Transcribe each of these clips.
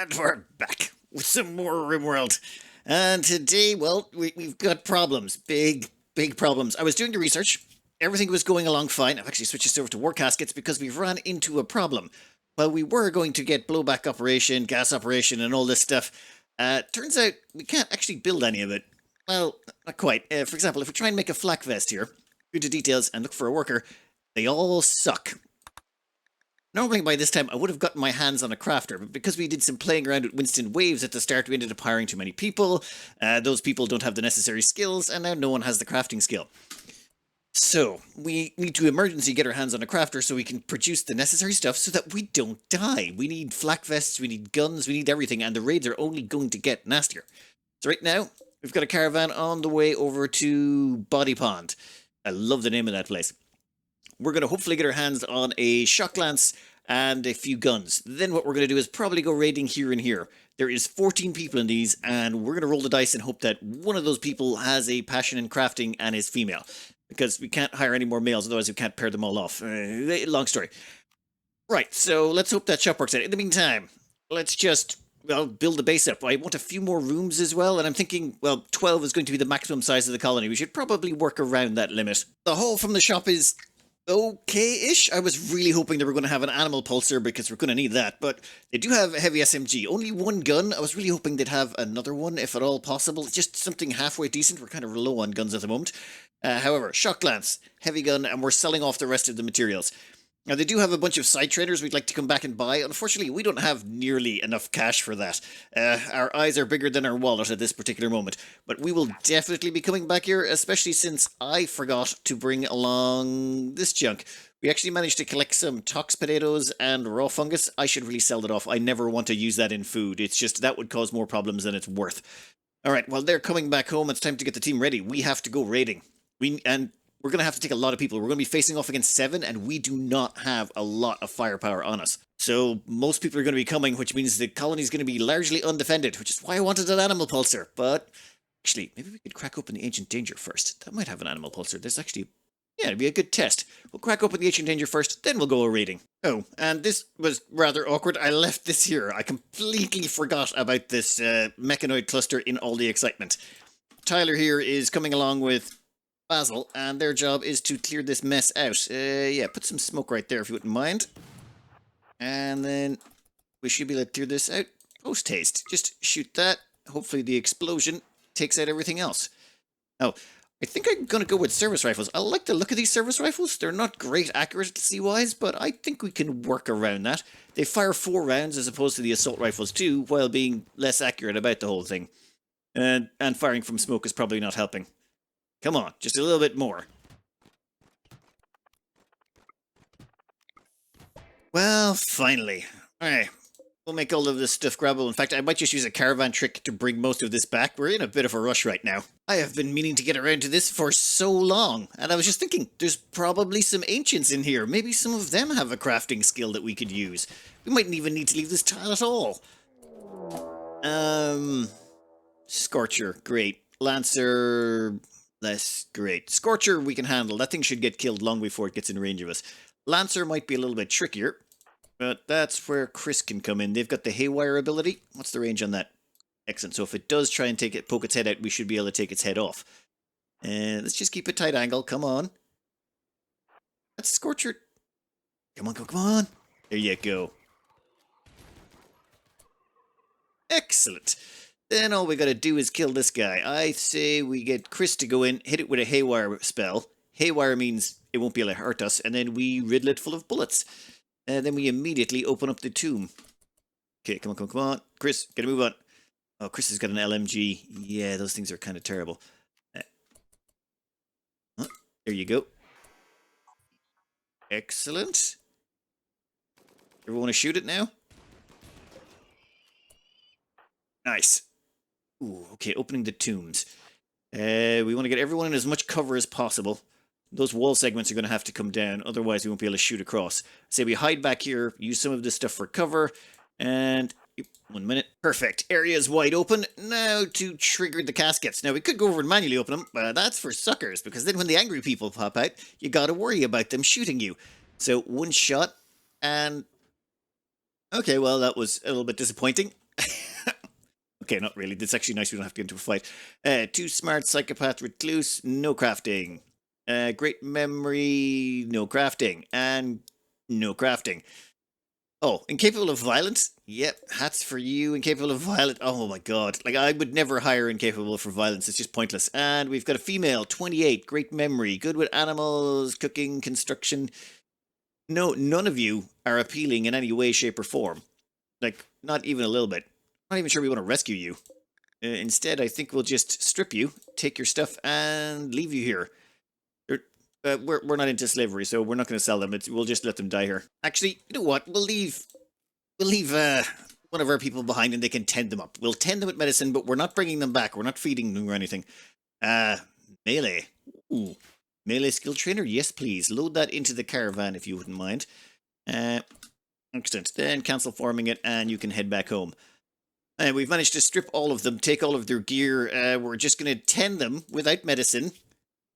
And we're back with some more Rimworld. And today, well, we've got problems. Big problems. I was doing the research. Everything was going along fine. I've actually switched this over to Warcaskets because we've run into a problem. Well, we were going to get blowback operation, gas operation, and all this stuff. Turns out we can't actually build any of it. Well, not quite. For example, if we try and make a flak vest here, go to details and look for a worker, they all suck. Normally by this time I would have gotten my hands on a crafter, but because we did some playing around with Winston waves at the start, we ended up hiring too many people. Those people don't have the necessary skills, and now no one has the crafting skill. So, we need to emergency get our hands on a crafter so we can produce the necessary stuff so that we don't die. We need flak vests, we need guns, we need everything, and the raids are only going to get nastier. So right now, we've got a caravan on the way over to Body Pond. I love the name of that place. We're going to hopefully get our hands on a shock lance and a few guns. Then what we're going to do is probably go raiding here and here. There is 14 people in these, and we're going to roll the dice and hope that one of those people has a passion in crafting and is female. Because we can't hire any more males, otherwise we can't pair them all off. Long story. Right, so let's hope that shop works out. In the meantime, let's just, well, build the base up. I want a few more rooms as well, and I'm thinking, well, 12 is going to be the maximum size of the colony. We should probably work around that limit. The haul from the shop is okay-ish. I was really hoping they were going to have an animal pulsar because we're going to need that, but they do have a heavy SMG. Only one gun. I was really hoping they'd have another one, if at all possible. Just something halfway decent. We're kind of low on guns at the moment. However, shock lance, heavy gun, and we're selling off the rest of the materials. Now, they do have a bunch of side traders we'd like to come back and buy. Unfortunately, we don't have nearly enough cash for that. Our eyes are bigger than our wallet at this particular moment. But we will definitely be coming back here, especially since I forgot to bring along this junk. We actually managed to collect some tox potatoes and raw fungus. I should really sell that off. I never want to use that in food. It's just that would cause more problems than it's worth. Alright, well, they're coming back home. It's time to get the team ready. We have to go raiding. We're going to have to take a lot of people. We're going to be facing off against 7, and we do not have a lot of firepower on us. So most people are going to be coming, which means the colony is going to be largely undefended, which is why I wanted an animal pulsar. But actually, maybe we could crack open the Ancient Danger first. That might have an animal pulsar. There's actually, yeah, it'd be a good test. We'll crack open the Ancient Danger first, then we'll go a raiding. Oh, and this was rather awkward. I left this here. I completely forgot about this mechanoid cluster in all the excitement. Tyler here is coming along with Basil, and their job is to clear this mess out. Yeah, put some smoke right there if you wouldn't mind. And then we should be able to clear this out post-haste. Just shoot that. Hopefully the explosion takes out everything else. Oh, I think I'm going to go with service rifles. I like the look of these service rifles. They're not great accuracy-wise, but I think we can work around that. They fire 4 rounds as opposed to the assault rifles too, while being less accurate about the whole thing. And firing from smoke is probably not helping. Come on, just a little bit more. Well, finally. Alright, we'll make all of this stuff grabbable. In fact, I might just use a caravan trick to bring most of this back. We're in a bit of a rush right now. I have been meaning to get around to this for so long, and I was just thinking, there's probably some ancients in here. Maybe some of them have a crafting skill that we could use. We mightn't even need to leave this tile at all. Scorcher, great. Lancer, less great. Scorcher we can handle. That thing should get killed long before it gets in range of us. Lancer might be a little bit trickier, but that's where Chris can come in. They've got the haywire ability. What's the range on that? Excellent. So if it does try and poke its head out, we should be able to take its head off. And let's just keep a tight angle. Come on. That's Scorcher. Come on, come on. There you go. Excellent. Then all we gotta do is kill this guy. I say we get Chris to go in, hit it with a haywire spell. Haywire means it won't be able to hurt us, and then we riddle it full of bullets. And then we immediately open up the tomb. Okay, come on. Chris, get a move on. Oh, Chris has got an LMG. Yeah, those things are kind of terrible. There you go. Excellent. Everyone want to shoot it now? Nice. Ooh, okay, opening the tombs. We want to get everyone in as much cover as possible. Those wall segments are going to have to come down, otherwise we won't be able to shoot across. Say we hide back here, use some of this stuff for cover, and 1 minute. Perfect. Area's wide open. Now to trigger the caskets. Now we could go over and manually open them, but that's for suckers, because then when the angry people pop out, you gotta worry about them shooting you. So one shot, and... okay, well that was a little bit disappointing. Okay, not really. That's actually nice. We don't have to get into a fight. Too smart, psychopath, recluse, no crafting. Great memory, no crafting. And no crafting. Oh, incapable of violence? Yep, hats for you. Incapable of violence. Oh my god. Like, I would never hire incapable for violence. It's just pointless. And we've got a female, 28, great memory, good with animals, cooking, construction. No, none of you are appealing in any way, shape, or form. Like, not even a little bit. I'm not even sure we want to rescue you. Instead, I think we'll just strip you, take your stuff, and leave you here. We're not into slavery, so we're not going to sell them. We'll just let them die here. Actually, you know what? We'll leave one of our people behind, and they can tend them up. We'll tend them with medicine, but we're not bringing them back. We're not feeding them or anything. Melee. Ooh, melee skill trainer. Yes, please. Load that into the caravan if you wouldn't mind. Excellent. Then cancel farming it, and you can head back home. And we've managed to strip all of them, take all of their gear. We're just going to tend them without medicine,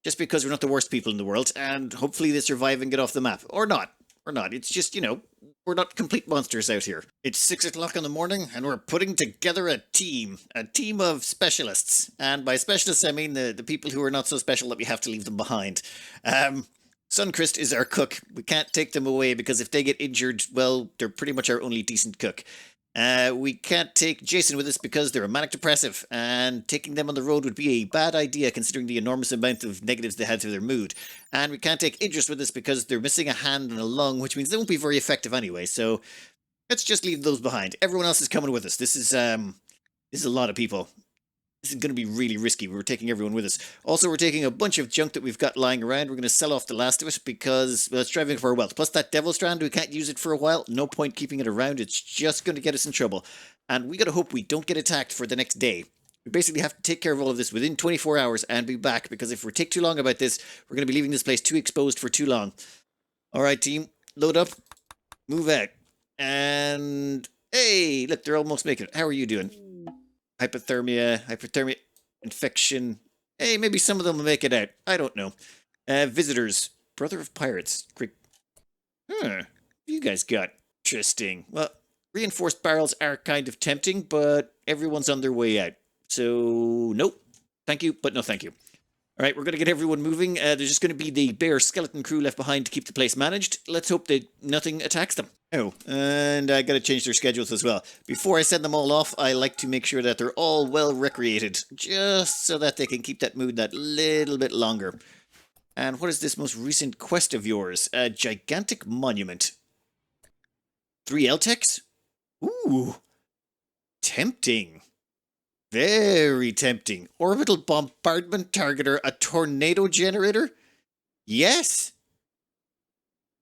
just because we're not the worst people in the world, and hopefully they survive and get off the map. Or not. Or not. It's just, we're not complete monsters out here. It's 6 o'clock in the morning, and we're putting together a team of specialists. And by specialists, I mean the people who are not so special that we have to leave them behind. Suncrist is our cook. We can't take them away because if they get injured, well, they're pretty much our only decent cook. We can't take Jason with us because they're a manic depressive, and taking them on the road would be a bad idea considering the enormous amount of negatives they had to their mood. And we can't take Idris with us because they're missing a hand and a lung, which means they won't be very effective anyway, so let's just leave those behind. Everyone else is coming with us. This is a lot of people. This is going to be really risky. We're taking everyone with us. Also, we're taking a bunch of junk that we've got lying around. We're going to sell off the last of it because, well, it's driving for our wealth. Plus that devil strand, we can't use it for a while. No point keeping it around. It's just going to get us in trouble. And we got to hope we don't get attacked for the next day. We basically have to take care of all of this within 24 hours and be back, because if we take too long about this, we're going to be leaving this place too exposed for too long. All right, team. Load up. Move out. And, hey, look, they're almost making it. How are you doing? Hypothermia, infection. Hey, maybe some of them will make it out. I don't know. Visitors. Brother of Pirates. Great. You guys got. Interesting. Well, reinforced barrels are kind of tempting, but everyone's on their way out. So, nope. Thank you, but no thank you. All right, we're going to get everyone moving. There's just going to be the bare skeleton crew left behind to keep the place managed. Let's hope that nothing attacks them. Oh, and I got to change their schedules as well. Before I send them all off, I like to make sure that they're all well recreated, just so that they can keep that mood that little bit longer. And what is this most recent quest of yours? A gigantic monument. 3 LTECs? Ooh, tempting. Very tempting. Orbital bombardment targeter, a tornado generator? Yes.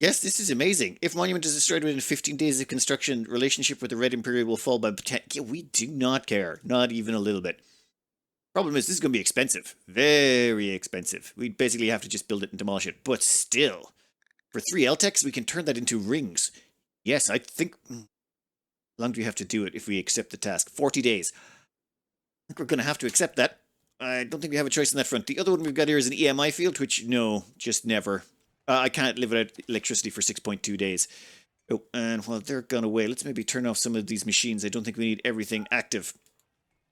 Yes, this is amazing. If monument is destroyed within 15 days of construction, relationship with the Red Imperial will fall by 10. Yeah, we do not care. Not even a little bit. Problem is, this is going to be expensive. Very expensive. We basically have to just build it and demolish it. But still, for 3 LTECs, we can turn that into rings. Yes, I think... How long do we have to do it if we accept the task? 40 days. I think we're going to have to accept that. I don't think we have a choice on that front. The other one we've got here is an EMI field, which, no, just never. I can't live without electricity for 6.2 days. Oh, and while they're gone away, let's maybe turn off some of these machines. I don't think we need everything active.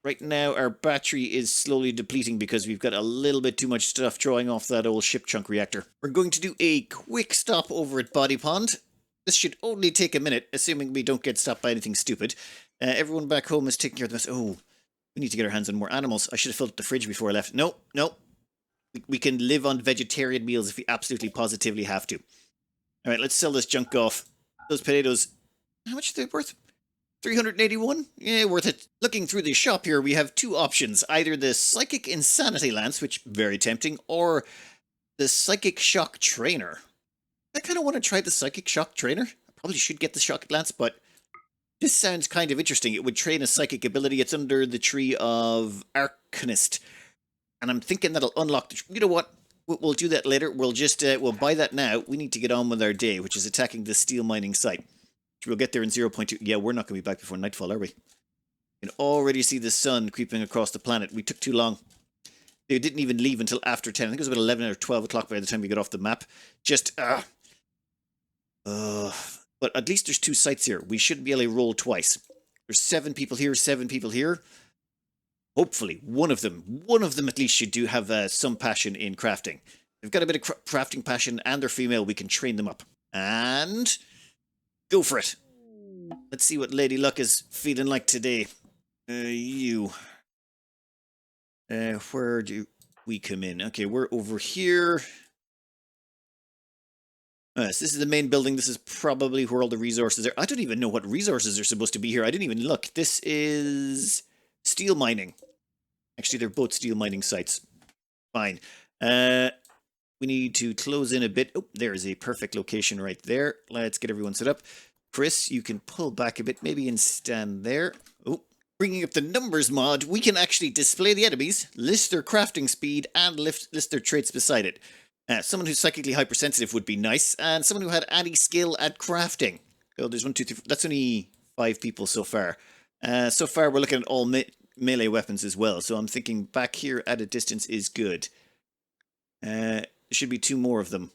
Right now, our battery is slowly depleting because we've got a little bit too much stuff drawing off that old ship chunk reactor. We're going to do a quick stop over at Body Pond. This should only take a minute, assuming we don't get stopped by anything stupid. Everyone back home is taking care of this. Oh, we need to get our hands on more animals. I should have filled up the fridge before I left. No. We can live on vegetarian meals if we absolutely positively have to. All right, let's sell this junk off. Those potatoes, how much are they worth? 381? Yeah, worth it. Looking through the shop here, we have 2 options. Either the Psychic Insanity Lance, which very tempting, or the Psychic Shock Trainer. I kind of want to try the Psychic Shock Trainer. I probably should get the Shock Lance, but this sounds kind of interesting. It would train a psychic ability. It's under the tree of Arcanist. And I'm thinking that'll unlock the... You know what? We'll do that later. We'll just... we'll buy that now. We need to get on with our day, which is attacking the steel mining site. We'll get there in 0.2. Yeah, we're not going to be back before nightfall, are we? You can already see the sun creeping across the planet. We took too long. They didn't even leave until after 10. I think it was about 11 or 12 o'clock by the time we got off the map. Just... but at least there's 2 sites here. We should be able to roll twice. There's 7 people here, 7 people here. Hopefully, one of them at least should have some passion in crafting. They've got a bit of crafting passion and they're female, we can train them up. And go for it. Let's see what Lady Luck is feeling like today. You. Where do we come in? Okay, we're over here. So this is the main building. This is probably where all the resources are. I don't even know what resources are supposed to be here. I didn't even look. This is steel mining. Actually, they're both steel mining sites. Fine. We need to close in a bit. Oh, there's a perfect location right there. Let's get everyone set up. Chris, you can pull back a bit, maybe, and stand there. Oh, bringing up the numbers mod, we can actually display the enemies, list their crafting speed, and list their traits beside it. Someone who's psychically hypersensitive would be nice, and someone who had any skill at crafting. Oh, there's 1, 2, 3, 4. That's only 5 people so far. So far, we're looking at all melee weapons as well, so I'm thinking back here at a distance is good. There should be 2 more of them.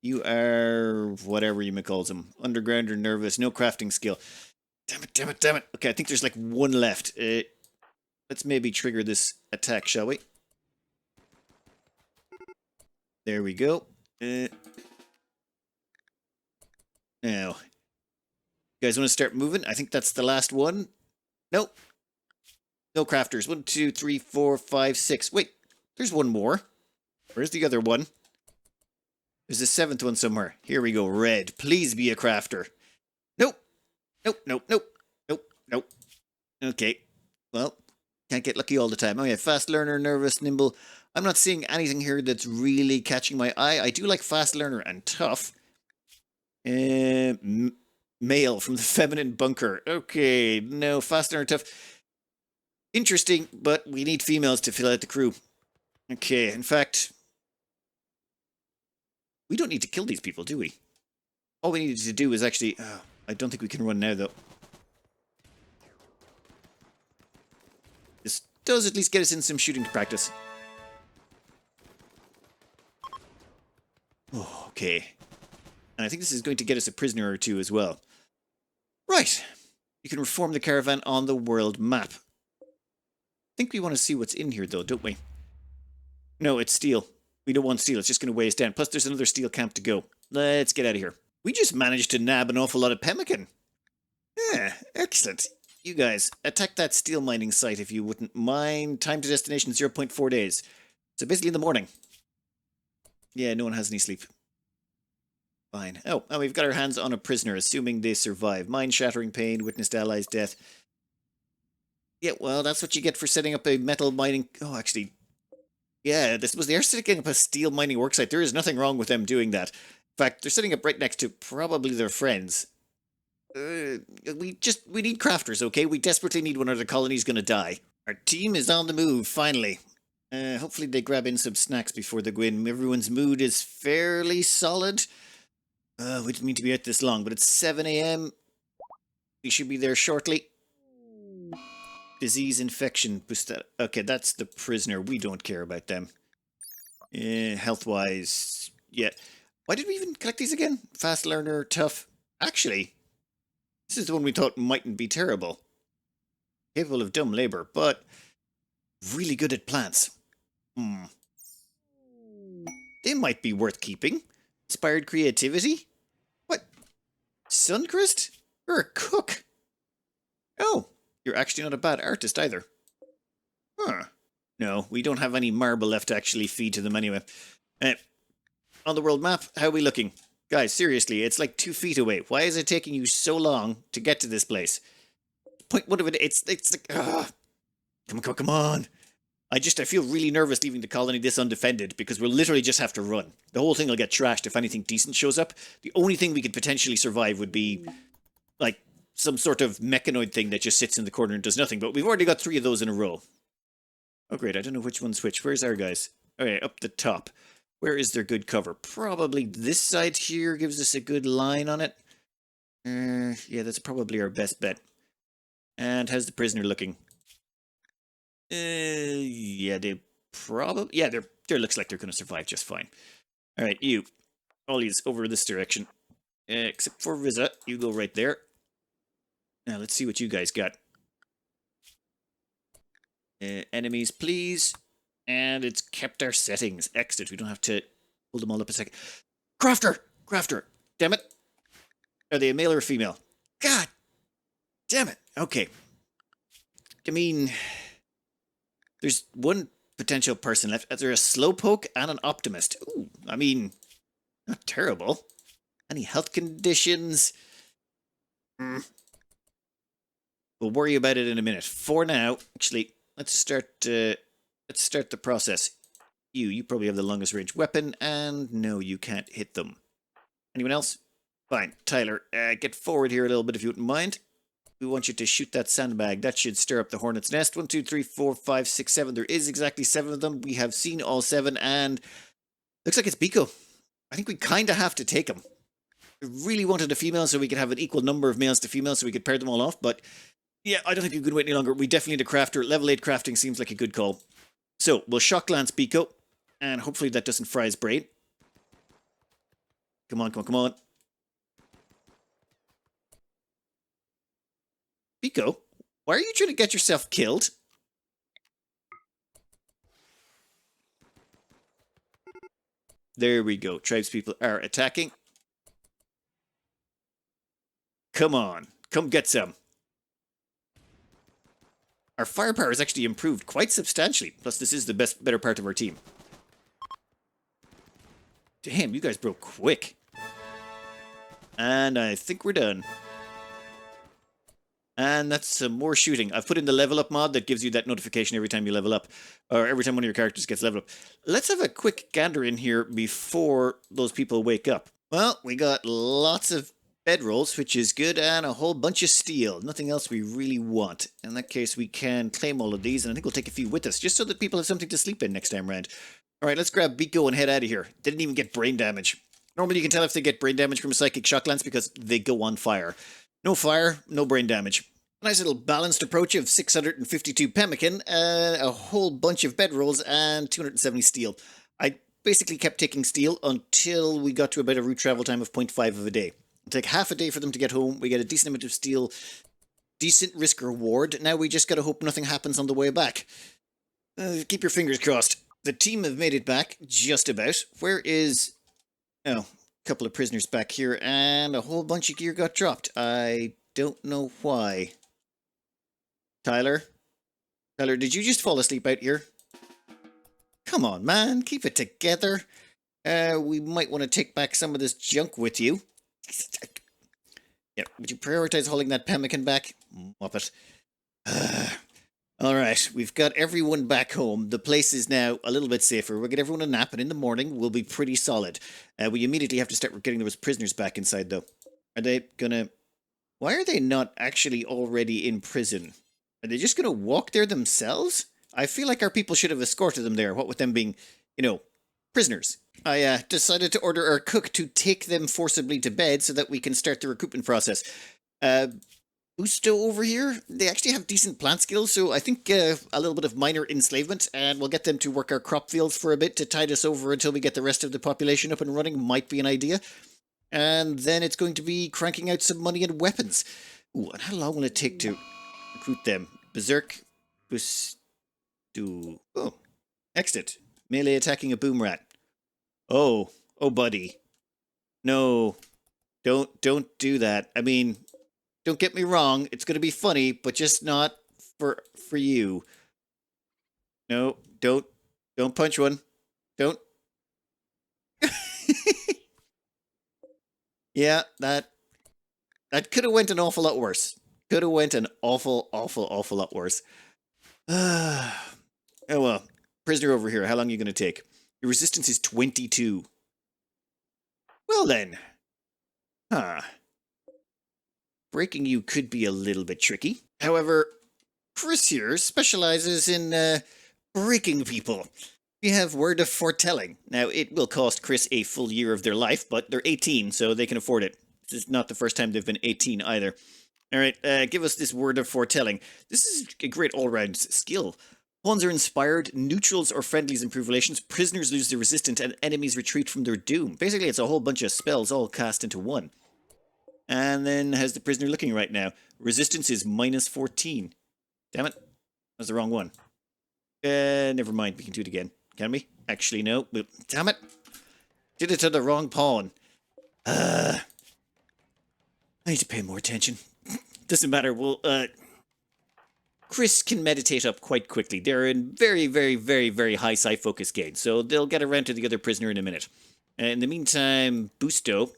You are whatever you may call them. Underground or nervous, no crafting skill. Damn it, damn it, damn it. Okay, I think there's like 1 left. Let's maybe trigger this attack, shall we? There we go. Now, you guys want to start moving? I think that's the last one. Nope. No crafters. 1, 2, 3, 4, 5, 6. Wait, there's 1 more. Where's the other one? There's a 7th one somewhere. Here we go. Red. Please be a crafter. Nope. Nope, nope, nope. Nope, nope. Okay. Well, can't get lucky all the time. Oh yeah, fast learner, nervous, nimble. I'm not seeing anything here that's really catching my eye. I do like fast learner and tough. Male from the feminine bunker. Okay, no, fast learner, tough. Interesting, but we need females to fill out the crew. Okay, in fact, we don't need to kill these people, do we? All we needed to do is actually... I don't think we can run now, though. This does at least get us in some shooting practice. Oh, okay. And I think this is going to get us a prisoner or 2 as well. Right. You can reform the caravan on the world map. I think we want to see what's in here, though, don't we? No, it's steel. We don't want steel. It's just going to weigh us down. Plus, there's another steel camp to go. Let's get out of here. We just managed to nab an awful lot of pemmican. Yeah, excellent. You guys, attack that steel mining site if you wouldn't mind. Time to destination 0.4 days. So basically in the morning. Yeah, no one has any sleep. Fine. Oh, and we've got our hands on a prisoner, assuming they survive. Mind-shattering pain, witnessed allies' death. Yeah, well, that's what you get for setting up a metal mining... Oh, actually... Yeah, this was they're setting up a steel mining worksite. There is nothing wrong with them doing that. In fact, they're setting up right next to probably their friends. We need crafters, okay? We desperately need one or the colony's gonna die. Our team is on the move, finally. Hopefully they grab in some snacks before they go in. Everyone's mood is fairly solid. We didn't mean to be out this long, but it's 7 AM. We should be there shortly. Disease infection. Okay, that's the prisoner. We don't care about them. Health-wise, yeah. Why did we even collect these again? Fast learner, tough. Actually, this is the one we thought mightn't be terrible. Capable of dumb labor, but really good at plants. They might be worth keeping. Inspired creativity? What? Suncrist? You're a cook. Oh, you're actually not a bad artist either. Huh. No, we don't have any marble left to actually feed to them anyway. On the world map, how are we looking? Guys, seriously, it's like 2 feet away. Why is it taking you so long to get to this place? Point one of it, it's like... Come on. I feel really nervous leaving the colony this undefended because we'll literally just have to run. The whole thing will get trashed if anything decent shows up. The only thing we could potentially survive would be, like, some sort of mechanoid thing that just sits in the corner and does nothing. But we've already got 3 of those in a row. Oh, great. I don't know which one's which. Where's our guys? Okay, up the top. Where is their good cover? Probably this side here gives us a good line on it. Yeah, that's probably our best bet. And how's the prisoner looking? Yeah, they probably... Yeah, they looks like they're going to survive just fine. Alright, you. Ollie's over this direction. Except for Riza, you go right there. Now, let's see what you guys got. Enemies, please. And it's kept our settings. Excellent. We don't have to hold them all up a second. Crafter! Crafter! Damn it. Are they a male or a female? God damn it. Okay. I mean, there's one potential person left. Is there a slowpoke and an optimist? Ooh, I mean, not terrible. Any health conditions? We'll worry about it in a minute. For now, actually, let's start the process. You probably have the longest range weapon, and no, you can't hit them. Anyone else? Fine. Tyler, get forward here a little bit if you wouldn't mind. We want you to shoot that sandbag. That should stir up the hornet's nest. 1, 2, 3, 4, 5, 6, 7. There is exactly 7 of them. We have seen all 7, and looks like it's Biko. I think we kind of have to take him. We really wanted a female so we could have an equal number of males to females so we could pair them all off, but yeah, I don't think we could wait any longer. We definitely need a crafter. Level 8 crafting seems like a good call. So, we'll shock lance Biko, and hopefully that doesn't fry his brain. Come on, come on, come on. Biko, why are you trying to get yourself killed? There we go. Tribespeople are attacking. Come on. Come get some. Our firepower has actually improved quite substantially. Plus, this is the better part of our team. Damn, you guys broke quick. And I think we're done. And that's some more shooting. I've put in the level up mod that gives you that notification every time you level up. Or every time one of your characters gets leveled up. Let's have a quick gander in here before those people wake up. Well, we got lots of bedrolls, which is good, and a whole bunch of steel. Nothing else we really want. In that case, we can claim all of these, and I think we'll take a few with us, just so that people have something to sleep in next time round. Alright, let's grab Biko and head out of here. Didn't even get brain damage. Normally you can tell if they get brain damage from a psychic shock lance because they go on fire. No fire, no brain damage. Nice little balanced approach of 652 pemmican, a whole bunch of bedrolls, and 270 steel. I basically kept taking steel until we got to about a route travel time of 0.5 of a day. It'll take half a day for them to get home. We get a decent amount of steel, decent risk reward. Now we just gotta hope nothing happens on the way back. Keep your fingers crossed. The team have made it back, just about. Where is... Oh, a couple of prisoners back here, and a whole bunch of gear got dropped. I don't know why. Tyler? Tyler, did you just fall asleep out here? Come on, man. Keep it together. We might want to take back some of this junk with you. Yeah, would you prioritize hauling that pemmican back? Muppet. Alright, we've got everyone back home. The place is now a little bit safer. We'll get everyone a nap, and in the morning, we'll be pretty solid. We immediately have to start getting those prisoners back inside, though. Are they gonna... Why are they not actually already in prison? Are they just gonna walk there themselves? I feel like our people should have escorted them there, what with them being, you know, prisoners. I decided to order our cook to take them forcibly to bed so that we can start the recruitment process. Who's still over here? They actually have decent plant skills, so I think a little bit of minor enslavement, and we'll get them to work our crop fields for a bit to tide us over until we get the rest of the population up and running, might be an idea. And then it's going to be cranking out some money and weapons. Ooh, and how long will it take to recruit them? Berserk, Oh, exit. Melee attacking a boom rat. Oh, buddy. No, don't do that. I mean, don't get me wrong. It's gonna be funny, but just not for you. No, don't punch one. Don't. Yeah, that could have went an awful lot worse. Could have went an awful lot worse. Oh well. Prisoner over here, how long are you going to take? Your resistance is 22. Well then. Huh. Breaking you could be a little bit tricky. However, Chris here specializes in breaking people. We have word of foretelling. Now, it will cost Chris a full year of their life, but they're 18, so they can afford it. This is not the first time they've been 18 either. Alright, give us this word of foretelling. This is a great all-round skill. Pawns are inspired, neutrals or friendlies improve relations, prisoners lose their resistance, and enemies retreat from their doom. Basically, it's a whole bunch of spells all cast into one. And then, how's the prisoner looking right now? Resistance is -14. Damn it. That's the wrong one. Never mind. We can do it again. Can we? Actually, no. Damn it. Did it to the wrong pawn. I need to pay more attention. Doesn't matter. Chris can meditate up quite quickly. They're in very, very, very, very high psi focus gain, so they'll get around to the other prisoner in a minute. In the meantime, Busto.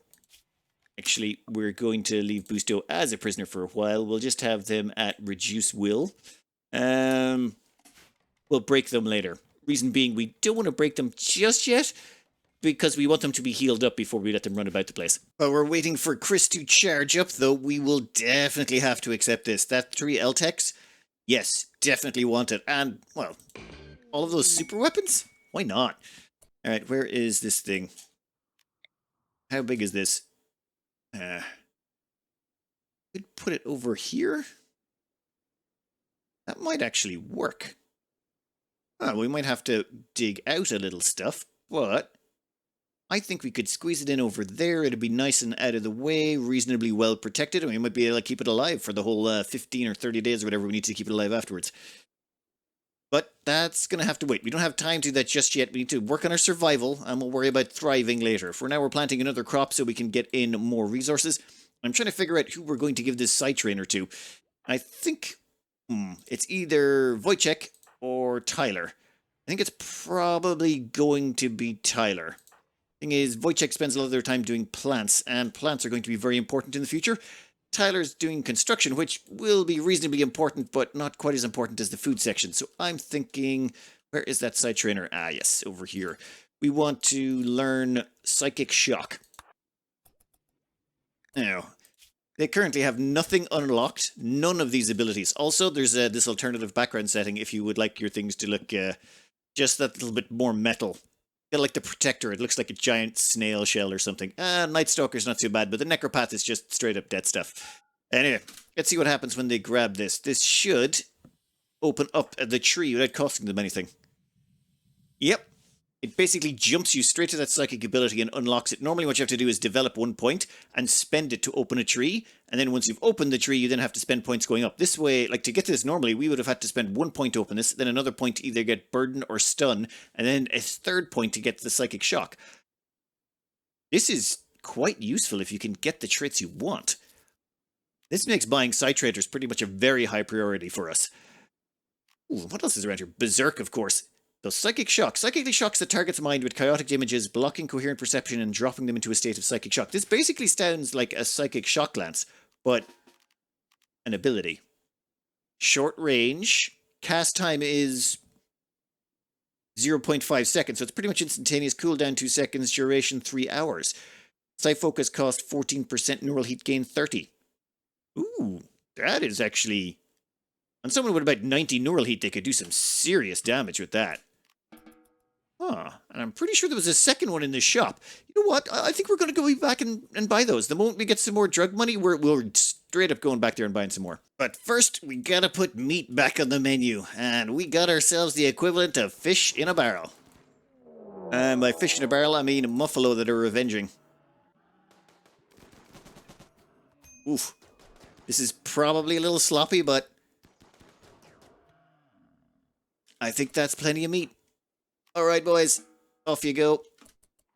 Actually, we're going to leave Busto as a prisoner for a while. We'll just have them at reduce will. We'll break them later. Reason being, we don't want to break them just yet, because we want them to be healed up before we let them run about the place. While we're waiting for Chris to charge up, though, we will definitely have to accept this. That 3 LTECs, yes, definitely want it. And, well, all of those super weapons? Why not? Alright, where is this thing? How big is this? Could put it over here? That might actually work. We might have to dig out a little stuff, but I think we could squeeze it in over there. It'd be nice and out of the way, reasonably well protected, and we might be able to keep it alive for the whole 15 or 30 days or whatever we need to keep it alive afterwards. But that's going to have to wait. We don't have time to do that just yet. We need to work on our survival, and we'll worry about thriving later. For now, we're planting another crop so we can get in more resources. I'm trying to figure out who we're going to give this side trainer to. I think it's either Wojciech or Tyler. I think it's probably going to be Tyler. Thing is, Wojciech spends a lot of their time doing plants, and plants are going to be very important in the future. Tyler's doing construction, which will be reasonably important, but not quite as important as the food section. So I'm thinking, where is that side trainer? Ah, yes, over here. We want to learn Psychic Shock. Now, they currently have nothing unlocked, none of these abilities. Also, there's this alternative background setting if you would like your things to look just that little bit more metal. Like the Protector, it looks like a giant snail shell or something. Night Stalker's not too bad, but the Necropath is just straight up dead stuff. Anyway, let's see what happens when they grab this. This should open up the tree without costing them anything. Yep. It basically jumps you straight to that psychic ability and unlocks it. Normally what you have to do is develop 1 point and spend it to open a tree. And then once you've opened the tree, you then have to spend points going up. This way, like to get to this normally, we would have had to spend 1 point to open this, then another point to either get burden or stun, and then a third point to get the psychic shock. This is quite useful if you can get the traits you want. This makes buying side traders pretty much a very high priority for us. Ooh, what else is around here? Berserk, of course. So Psychic Shock. Psychically shocks the target's mind with chaotic images, blocking coherent perception and dropping them into a state of psychic shock. This basically sounds like a psychic shock lance, but an ability. Short range. Cast time is 0.5 seconds, so it's pretty much instantaneous. Cooldown 2 seconds, duration 3 hours. Psi focus cost 14%, neural heat gain 30. Ooh, that is actually... On someone with about 90 neural heat, they could do some serious damage with that. Huh, and I'm pretty sure there was a second one in this shop. You know what? I think we're going to go back and buy those. The moment we get some more drug money, we're straight up going back there and buying some more. But first, we gotta put meat back on the menu. And we got ourselves the equivalent of fish in a barrel. And by fish in a barrel, I mean muffalo that are avenging. Oof. This is probably a little sloppy, but... I think that's plenty of meat. Alright, boys. Off you go.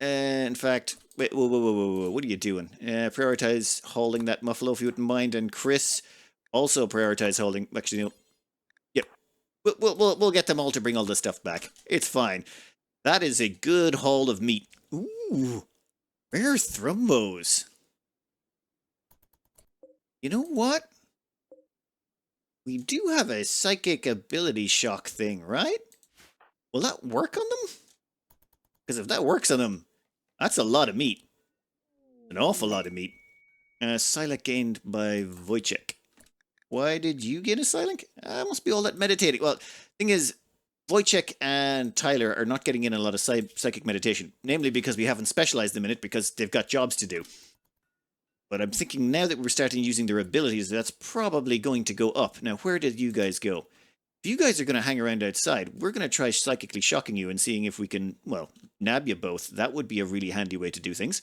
In fact, wait, whoa. What are you doing? Prioritize hauling that muffalo if you wouldn't mind. And Chris, also prioritize hauling. Actually, no. Yep. We'll get them all to bring all this stuff back. It's fine. That is a good haul of meat. Ooh. Rare thrombos. You know what? We do have a psychic ability shock thing, right? Will that work on them? Because if that works on them, that's a lot of meat. An awful lot of meat. Silent gained by Wojciech. Why did you gain a silent? Must be all that meditating. Well, thing is, Wojciech and Tyler are not getting in a lot of psychic meditation. Namely because we haven't specialized them in it because they've got jobs to do. But I'm thinking now that we're starting using their abilities, that's probably going to go up. Now, where did you guys go? If you guys are going to hang around outside, we're going to try psychically shocking you and seeing if we can, well, nab you both. That would be a really handy way to do things.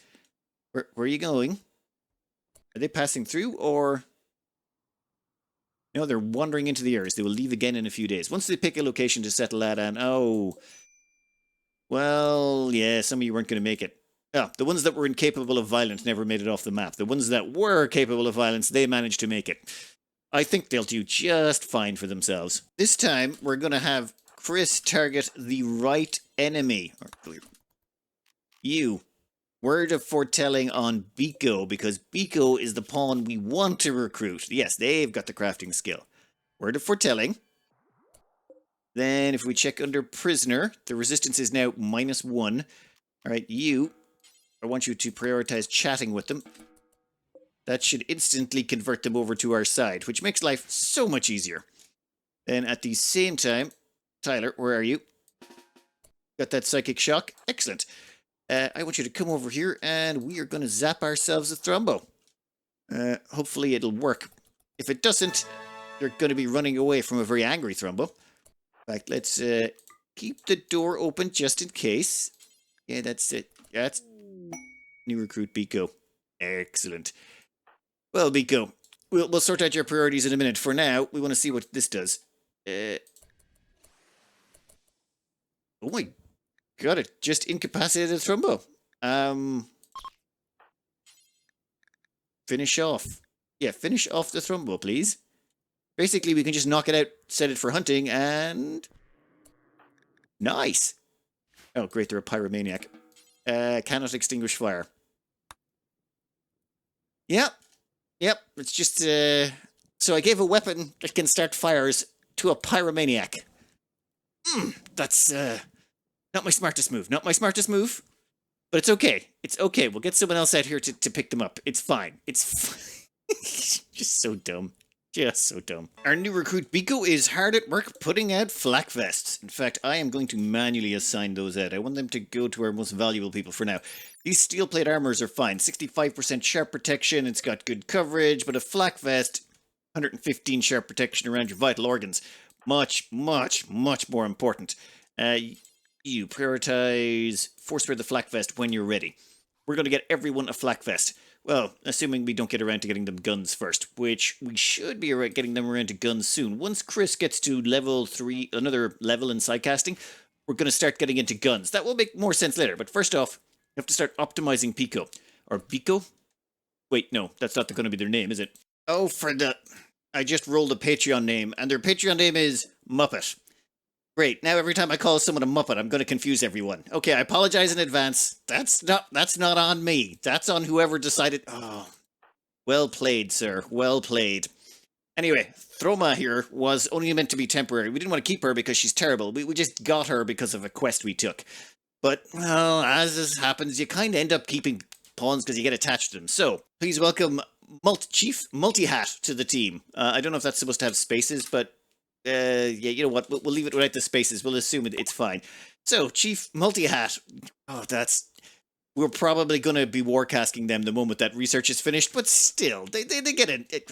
Where are you going? Are they passing through, or... No, they're wandering into the areas. They will leave again in a few days. Once they pick a location to settle at, and oh, well, yeah, some of you weren't going to make it. Ah, the ones that were incapable of violence never made it off the map. The ones that were capable of violence, they managed to make it. I think they'll do just fine for themselves. This time, we're going to have Chris target the right enemy. You. Word of foretelling on Biko, because Biko is the pawn we want to recruit. Yes, they've got the crafting skill. Word of foretelling. Then if we check under prisoner, the resistance is now -1. All right, you, I want you to prioritize chatting with them. That should instantly convert them over to our side, which makes life so much easier. Then at the same time, Tyler, where are you? Got that psychic shock? Excellent. I want you to come over here, and we are going to zap ourselves a Thrombo. Hopefully it'll work. If it doesn't, you're going to be running away from a very angry Thrombo. In fact, let's keep the door open just in case. Yeah, that's it. That's new recruit Biko. Excellent. Well, Biko, we'll sort out your priorities in a minute. For now, we want to see what this does. Oh my god, it just incapacitated Thrombo. Finish off. Yeah, finish off the Thrombo, please. Basically, we can just knock it out, set it for hunting, and... Nice! Oh, great, they're a pyromaniac. Cannot extinguish fire. Yep. Yep, it's just, So I gave a weapon that can start fires to a pyromaniac. That's, not my smartest move. Not my smartest move. But it's okay. It's okay. We'll get someone else out here to pick them up. It's fine. It's fine. Just so dumb. Just so dumb. Our new recruit Biko is hard at work putting out flak vests. In fact, I am going to manually assign those out. I want them to go to our most valuable people for now. These steel plate armors are fine. 65% sharp protection. It's got good coverage. But a flak vest, 115 sharp protection around your vital organs. Much, much, much more important. You prioritize force wear the flak vest when you're ready. We're going to get everyone a flak vest. Well, assuming we don't get around to getting them guns first, which we should be getting them around to guns soon. Once Chris gets to level 3, another level in Psycasting, we're going to start getting into guns. That will make more sense later, but first off, we have to start optimizing Pico. Or Biko? Wait, no, that's not going to be their name, is it? Oh, for the... I just rolled a Patreon name, and their Patreon name is Muppet. Great, now every time I call someone a Muppet, I'm going to confuse everyone. Okay, I apologize in advance. That's not on me. That's on whoever decided... Oh, well played, sir. Well played. Anyway, Throma here was only meant to be temporary. We didn't want to keep her because she's terrible. We just got her because of a quest we took. But, well, as this happens, you kind of end up keeping pawns because you get attached to them. So, please welcome Chief Multi-Hat to the team. I don't know if that's supposed to have spaces, but... yeah, you know what? We'll leave it without the spaces. We'll assume it's fine. So, Chief Multi-Hat. Oh, that's... We're probably going to be warcasting them the moment that research is finished, but still, they get it.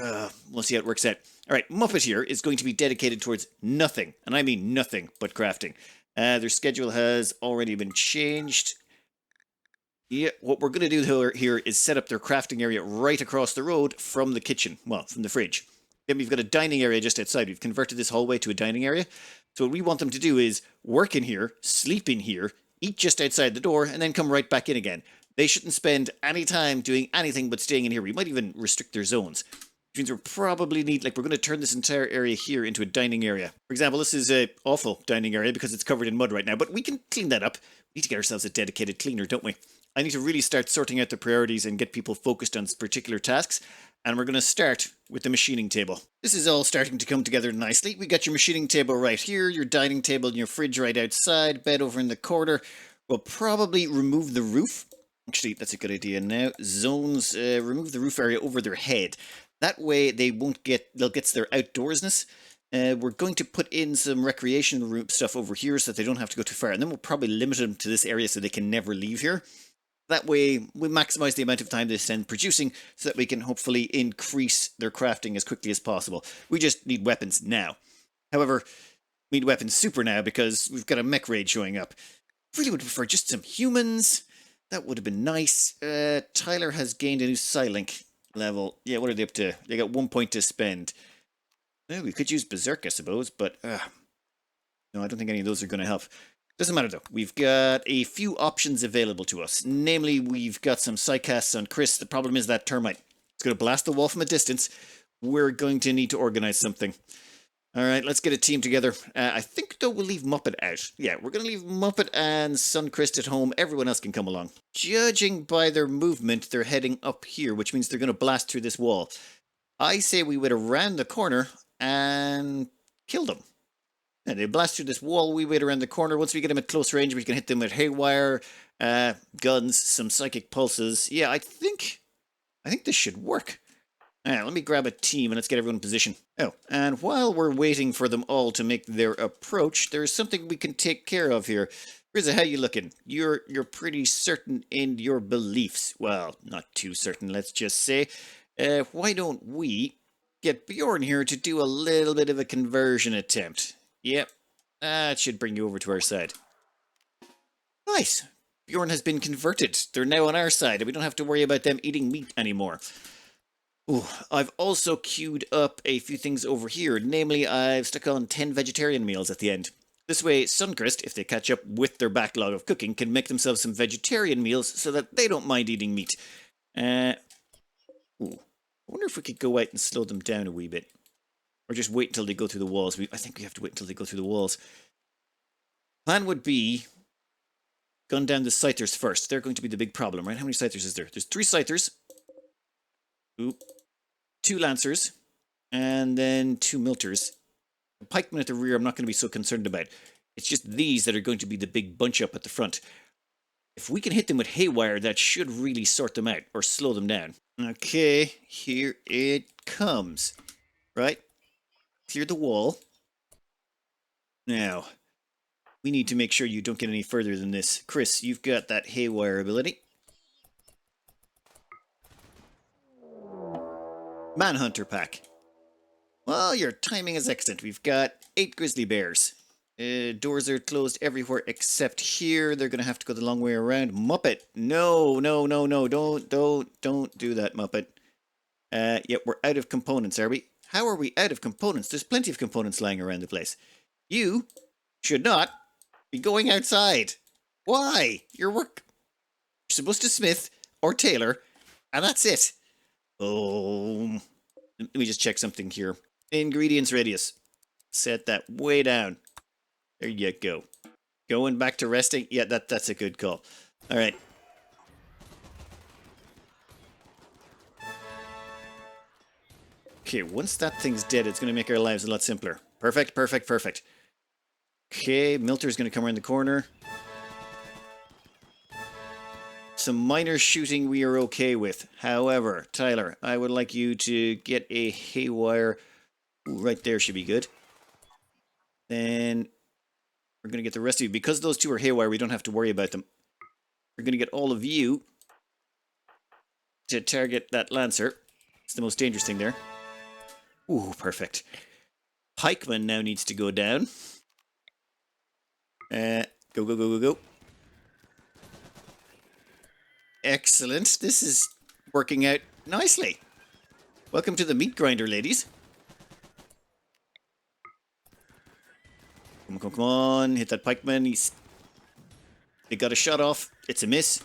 We'll see how it works out. All right, Muppet here is going to be dedicated towards nothing, and I mean nothing but crafting. Their schedule has already been changed. Yeah, what we're going to do here is set up their crafting area right across the road from the kitchen. Well, from the fridge. Then we've got a dining area just outside. We've converted this hallway to a dining area. So what we want them to do is work in here, sleep in here, eat just outside the door, and then come right back in again. They shouldn't spend any time doing anything but staying in here. We might even restrict their zones. Which means we'll probably need, we're going to turn this entire area here into a dining area. For example, this is an awful dining area because it's covered in mud right now, but we can clean that up. We need to get ourselves a dedicated cleaner, don't we? I need to really start sorting out the priorities and get people focused on particular tasks. And we're going to start with the machining table. This is all starting to come together nicely. We got your machining table right here, your dining table and your fridge right outside, bed over in the corner. We'll probably remove the roof. Actually, that's a good idea now. Zones, remove the roof area over their head. That way they'll get their outdoorsness. We're going to put in some recreation room stuff over here so that they don't have to go too far. And then we'll probably limit them to this area so they can never leave here. That way, we maximize the amount of time they spend producing so that we can hopefully increase their crafting as quickly as possible. We just need weapons now. However, we need weapons super now because we've got a mech raid showing up. Really would prefer just some humans. That would have been nice. Tyler has gained a new Psylink level. Yeah, what are they up to? They got 1 point to spend. Well, we could use Berserk, I suppose, but no, I don't think any of those are going to help. Doesn't matter, though. We've got a few options available to us. Namely, we've got some Psycasts on Chris. The problem is that termite. It's going to blast the wall from a distance. We're going to need to organize something. All right, let's get a team together. I think, though, we'll leave Muppet out. Yeah, we're going to leave Muppet and Suncrist at home. Everyone else can come along. Judging by their movement, they're heading up here, which means they're going to blast through this wall. I say we wait around the corner and kill them. And they blast through this wall, we wait around the corner. Once we get them at close range, we can hit them with haywire, guns, some psychic pulses. Yeah, I think this should work. Let me grab a team and let's get everyone in position. Oh, and while we're waiting for them all to make their approach, there's something we can take care of here. Rizza, how you looking? You're pretty certain in your beliefs. Well, not too certain, let's just say. Why don't we get Bjorn here to do a little bit of a conversion attempt? Yep, that should bring you over to our side. Nice. Bjorn has been converted. They're now on our side, and we don't have to worry about them eating meat anymore. Ooh, I've also queued up a few things over here. Namely, I've stuck on 10 vegetarian meals at the end. This way, Suncrist, if they catch up with their backlog of cooking, can make themselves some vegetarian meals so that they don't mind eating meat. Ooh, I wonder if we could go out and slow them down a wee bit. Or just wait until they go through the walls. I think we have to wait until they go through the walls. Plan would be gun down the Scythers first. They're going to be the big problem, right? How many Scythers is there? There's 3 Scythers. Ooh. 2 Lancers. And then 2 Milters. The pikemen at the rear I'm not going to be so concerned about. It's just these that are going to be the big bunch up at the front. If we can hit them with haywire, that should really sort them out. Or slow them down. Okay, here it comes. Right? Clear the wall. Now, we need to make sure you don't get any further than this. Chris, you've got that haywire ability. Manhunter pack. Well, your timing is excellent. We've got 8 grizzly bears. Doors are closed everywhere except here. They're going to have to go the long way around. Muppet. No. Don't do that, Muppet. Yep, we're out of components, are we? How are we out of components? There's plenty of components lying around the place. You should not be going outside. Why? You're supposed to smith or tailor, and that's it. Oh, let me just check something here. Ingredients radius. Set that way down. There you go. Going back to resting? Yeah, that's a good call. All right. Okay, once that thing's dead, it's going to make our lives a lot simpler. Perfect. Okay, Milter's going to come around the corner. Some minor shooting we are okay with. However, Tyler, I would like you to get a haywire. Ooh, right there should be good. Then we're going to get the rest of you. Because those 2 are haywire, we don't have to worry about them. We're going to get all of you to target that Lancer. It's the most dangerous thing there. Ooh, perfect. Pikeman now needs to go down. Go. Excellent. This is working out nicely. Welcome to the meat grinder, ladies. Come on. Hit that pikeman. They got a shot off. It's a miss.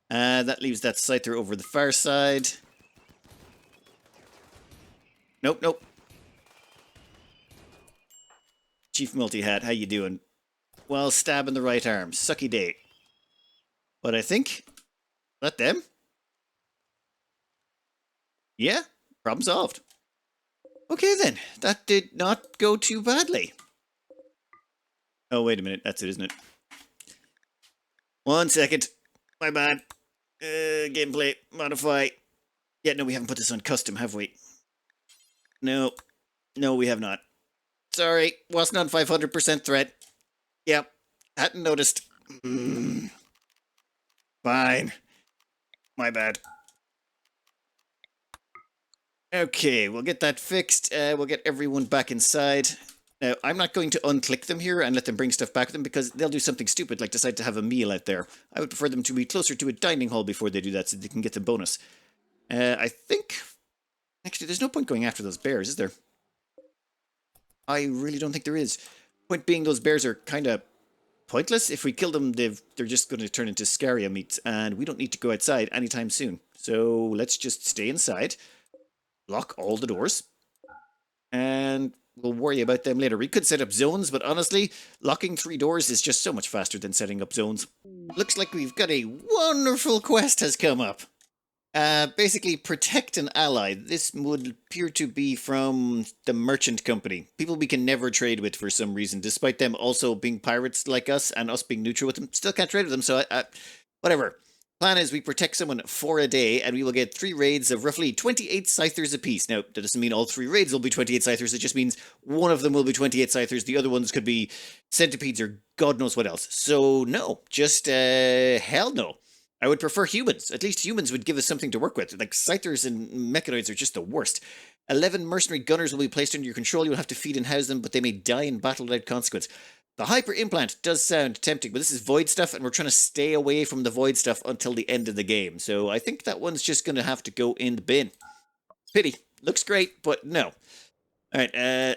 That leaves that scyther over the far side. Nope. Chief Multi-Hat, how you doing? Well, stab in the right arm. Sucky day. But I think... Let them? Yeah, problem solved. Okay then, that did not go too badly. Oh, wait a minute, that's it, isn't it? 1 second. My bad. Gameplay, modify. Yeah, no, we haven't put this on custom, have we? No, we have not. Sorry, wasn't on 500% threat. Yep, hadn't noticed. Fine. My bad. Okay, we'll get that fixed. We'll get everyone back inside. Now, I'm not going to unclick them here and let them bring stuff back with them because they'll do something stupid like decide to have a meal out there. I would prefer them to be closer to a dining hall before they do that so they can get the bonus. I think... Actually, there's no point going after those bears, is there? I really don't think there is. Point being, those bears are kind of pointless. If we kill them, they're just going to turn into scaria meats, and we don't need to go outside anytime soon. So let's just stay inside, lock all the doors, and we'll worry about them later. We could set up zones, but honestly, locking 3 doors is just so much faster than setting up zones. Looks like we've got a wonderful quest has come up. Basically, protect an ally. This would appear to be from the merchant company. People we can never trade with for some reason, despite them also being pirates like us and us being neutral with them. Still can't trade with them, so whatever. Plan is we protect someone for a day, and we will get 3 raids of roughly 28 scythers apiece. Now, that doesn't mean all 3 raids will be 28 scythers, it just means one of them will be 28 scythers, the other ones could be centipedes or God knows what else. So, no, just, hell no. I would prefer humans. At least humans would give us something to work with. Like, scythers and mechanoids are just the worst. 11 mercenary gunners will be placed under your control. You'll have to feed and house them, but they may die in battle without consequence. The hyper implant does sound tempting, but this is Void stuff, and we're trying to stay away from the Void stuff until the end of the game. So I think that one's just going to have to go in the bin. Pity. Looks great, but no. Alright,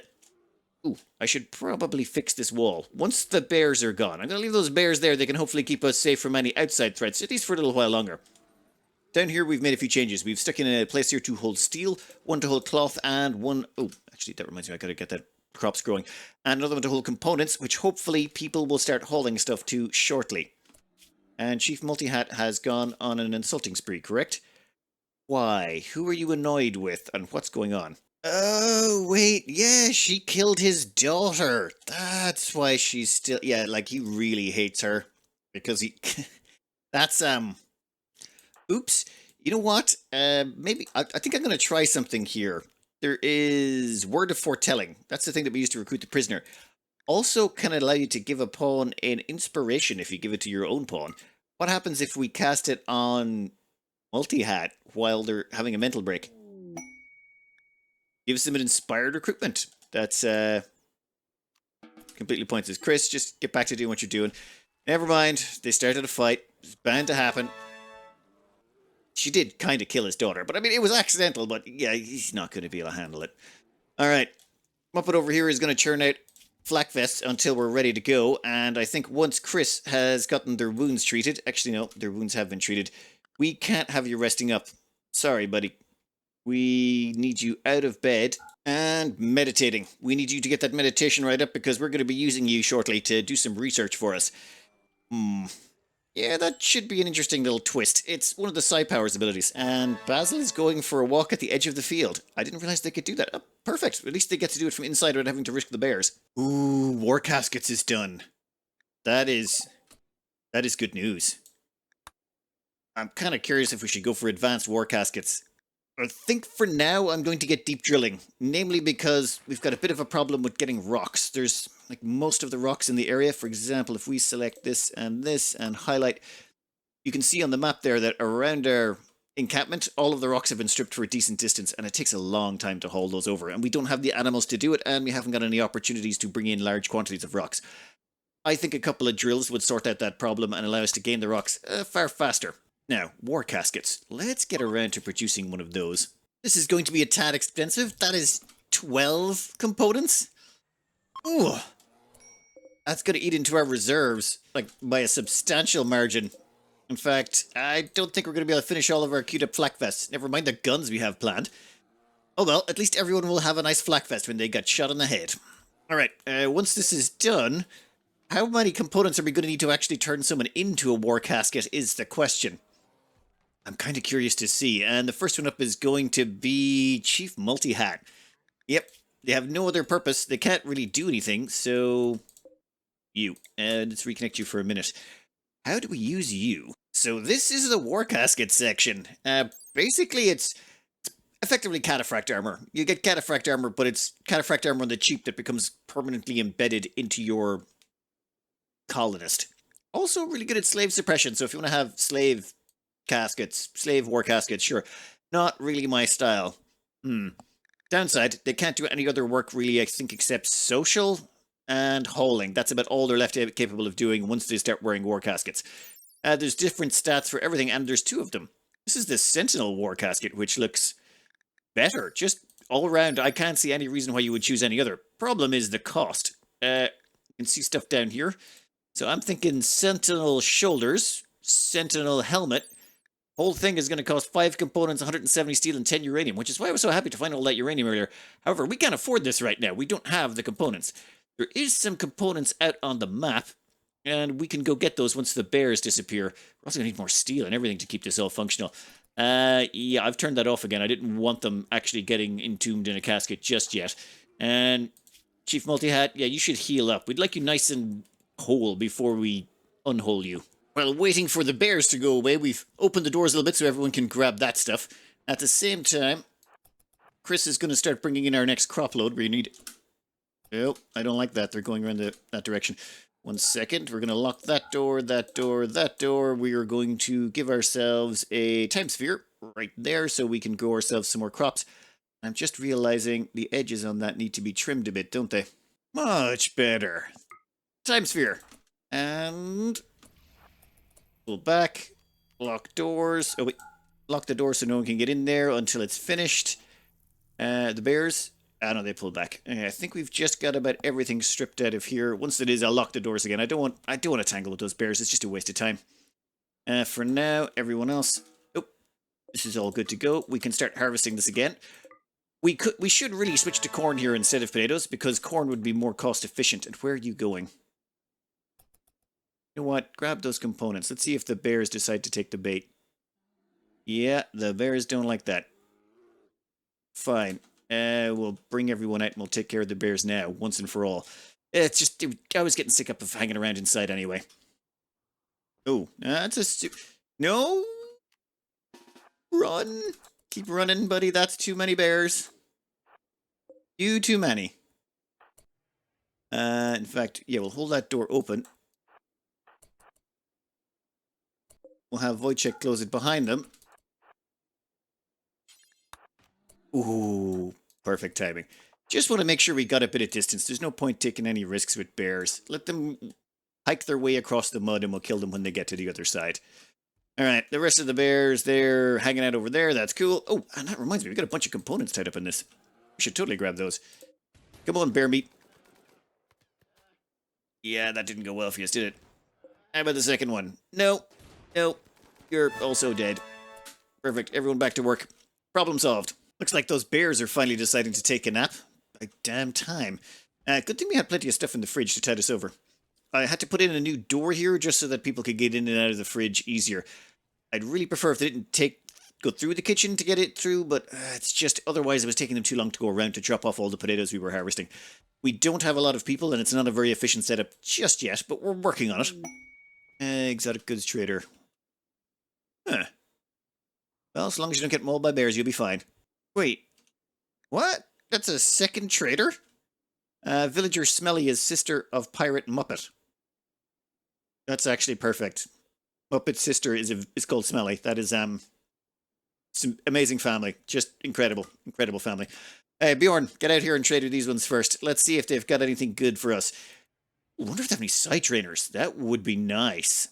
ooh, I should probably fix this wall. Once the bears are gone, I'm going to leave those bears there. They can hopefully keep us safe from any outside threats, at least for a little while longer. Down here, we've made a few changes. We've stuck in a place here to hold steel, one to hold cloth, and one... Oh, actually, that reminds me, I gotta get that crops growing. And another one to hold components, which hopefully people will start hauling stuff to shortly. And Chief Multi-Hat has gone on an insulting spree, correct? Why? Who are you annoyed with, and what's going on? Oh, wait, yeah, she killed his daughter. That's why she's still... Yeah, like, he really hates her. Because he... That's, oops. You know what? Maybe... I think I'm going to try something here. There is Word of Foretelling. That's the thing that we use to recruit the prisoner. Also can allow you to give a pawn an inspiration if you give it to your own pawn. What happens if we cast it on Multi-Hat while they're having a mental break? Gives them an inspired recruitment. That's completely pointless. Chris, just get back to doing what you're doing. Never mind. They started a fight. It's bound to happen. She did kind of kill his daughter, but I mean, it was accidental, but yeah, he's not going to be able to handle it. Alright, Muppet over here is going to churn out flak vests until we're ready to go, and I think once Chris has gotten their wounds treated, actually no, their wounds have been treated, we can't have you resting up. Sorry, buddy. We need you out of bed and meditating. We need you to get that meditation right up because we're going to be using you shortly to do some research for us. Yeah, that should be an interesting little twist. It's one of the Psi Powers abilities, and Basil is going for a walk at the edge of the field. I didn't realize they could do that. Oh, perfect. At least they get to do it from inside without having to risk the bears. Ooh, Warcaskets is done. That is good news. I'm kind of curious if we should go for advanced Warcaskets. I think for now I'm going to get deep drilling, namely because we've got a bit of a problem with getting rocks. There's like most of the rocks in the area. For example, if we select this and highlight, you can see on the map there that around our encampment, all of the rocks have been stripped for a decent distance, and it takes a long time to haul those over. And we don't have the animals to do it, and we haven't got any opportunities to bring in large quantities of rocks. I think a couple of drills would sort out that problem and allow us to gain the rocks far faster. Now, Warcaskets. Let's get around to producing one of those. This is going to be a tad expensive. That is 12 components. Ooh. That's going to eat into our reserves, like, by a substantial margin. In fact, I don't think we're going to be able to finish all of our queued up flak vests. Never mind the guns we have planned. Oh well, at least everyone will have a nice flak vest when they get shot in the head. Alright, once this is done, how many components are we going to need to actually turn someone into a Warcasket is the question. I'm kind of curious to see, and the first one up is going to be Chief Multi-Hat. Yep, they have no other purpose, they can't really do anything, so... You. Let's reconnect you for a minute. How do we use you? So this is the Warcasket section. Basically it's effectively cataphract armor. You get cataphract armor, but it's cataphract armor on the cheap that becomes permanently embedded into your colonist. Also really good at slave suppression, so if you want to have slave caskets, slave Warcaskets, sure. Not really my style. Downside, they can't do any other work really, I think, except social and hauling. That's about all they're left capable of doing once they start wearing Warcaskets. There's different stats for everything, and there's 2 of them. This is the Sentinel Warcasket, which looks better. Just all around, I can't see any reason why you would choose any other. Problem is the cost. You can see stuff down here. So I'm thinking Sentinel shoulders, Sentinel helmet. Whole thing is going to cost 5 components, 170 steel, and 10 uranium, which is why I was so happy to find all that uranium earlier. However, we can't afford this right now. We don't have the components. There is some components out on the map, and we can go get those once the bears disappear. We're also going to need more steel and everything to keep this all functional. Yeah, I've turned that off again. I didn't want them actually getting entombed in a casket just yet. And Chief Multi-Hat, yeah, you should heal up. We'd like you nice and whole before we unhole you. While waiting for the bears to go away, we've opened the doors a little bit so everyone can grab that stuff. At the same time, Chris is going to start bringing in our next crop load where you need... Oh, I don't like that. They're going around that direction. 1 second. We're going to lock that door, that door, that door. We are going to give ourselves a time sphere right there so we can grow ourselves some more crops. I'm just realizing the edges on that need to be trimmed a bit, don't they? Much better. Time sphere. And... pull back. Lock doors. Oh, wait. Lock the door so no one can get in there until it's finished. The bears... I know they pulled back. I think we've just got about everything stripped out of here. Once it is, I'll lock the doors again. I don't want to tangle with those bears. It's just a waste of time. For now, everyone else. Oh, this is all good to go. We can start harvesting this again. We should really switch to corn here instead of potatoes because corn would be more cost efficient. And where are you going? You know what? Grab those components. Let's see if the bears decide to take the bait. Yeah, the bears don't like that. Fine. We'll bring everyone out and we'll take care of the bears now, once and for all. It's just, I was getting sick of hanging around inside anyway. Oh, that's a... No! Run! Keep running, buddy. That's too many bears. You too many. In fact, yeah, we'll hold that door open. We'll have Wojciech close it behind them. Ooh, perfect timing. Just want to make sure we got a bit of distance. There's no point taking any risks with bears. Let them hike their way across the mud and we'll kill them when they get to the other side. Alright, the rest of the bears, they're hanging out over there. That's cool. Oh, and that reminds me, we got a bunch of components tied up in this. We should totally grab those. Come on, bear meat. Yeah, that didn't go well for you, did it? How about the second one? No. No. You're also dead. Perfect. Everyone back to work. Problem solved. Looks like those bears are finally deciding to take a nap. By damn time. Good thing we had plenty of stuff in the fridge to tide us over. I had to put in a new door here just so that people could get in and out of the fridge easier. I'd really prefer if they didn't go through the kitchen to get it through, but it's just otherwise it was taking them too long to go around to drop off all the potatoes we were harvesting. We don't have a lot of people and it's not a very efficient setup just yet, but we're working on it. Exotic goods trader. Huh. Well, as long as you don't get mauled by bears, you'll be fine. Wait. What? That's a second trader? Villager Smelly is sister of Pirate Muppet. That's actually perfect. Muppet's sister is called Smelly. That is some amazing family. Just incredible. Incredible family. Bjorn, get out here and trade with these ones first. Let's see if they've got anything good for us. I wonder if they have any side trainers. That would be nice.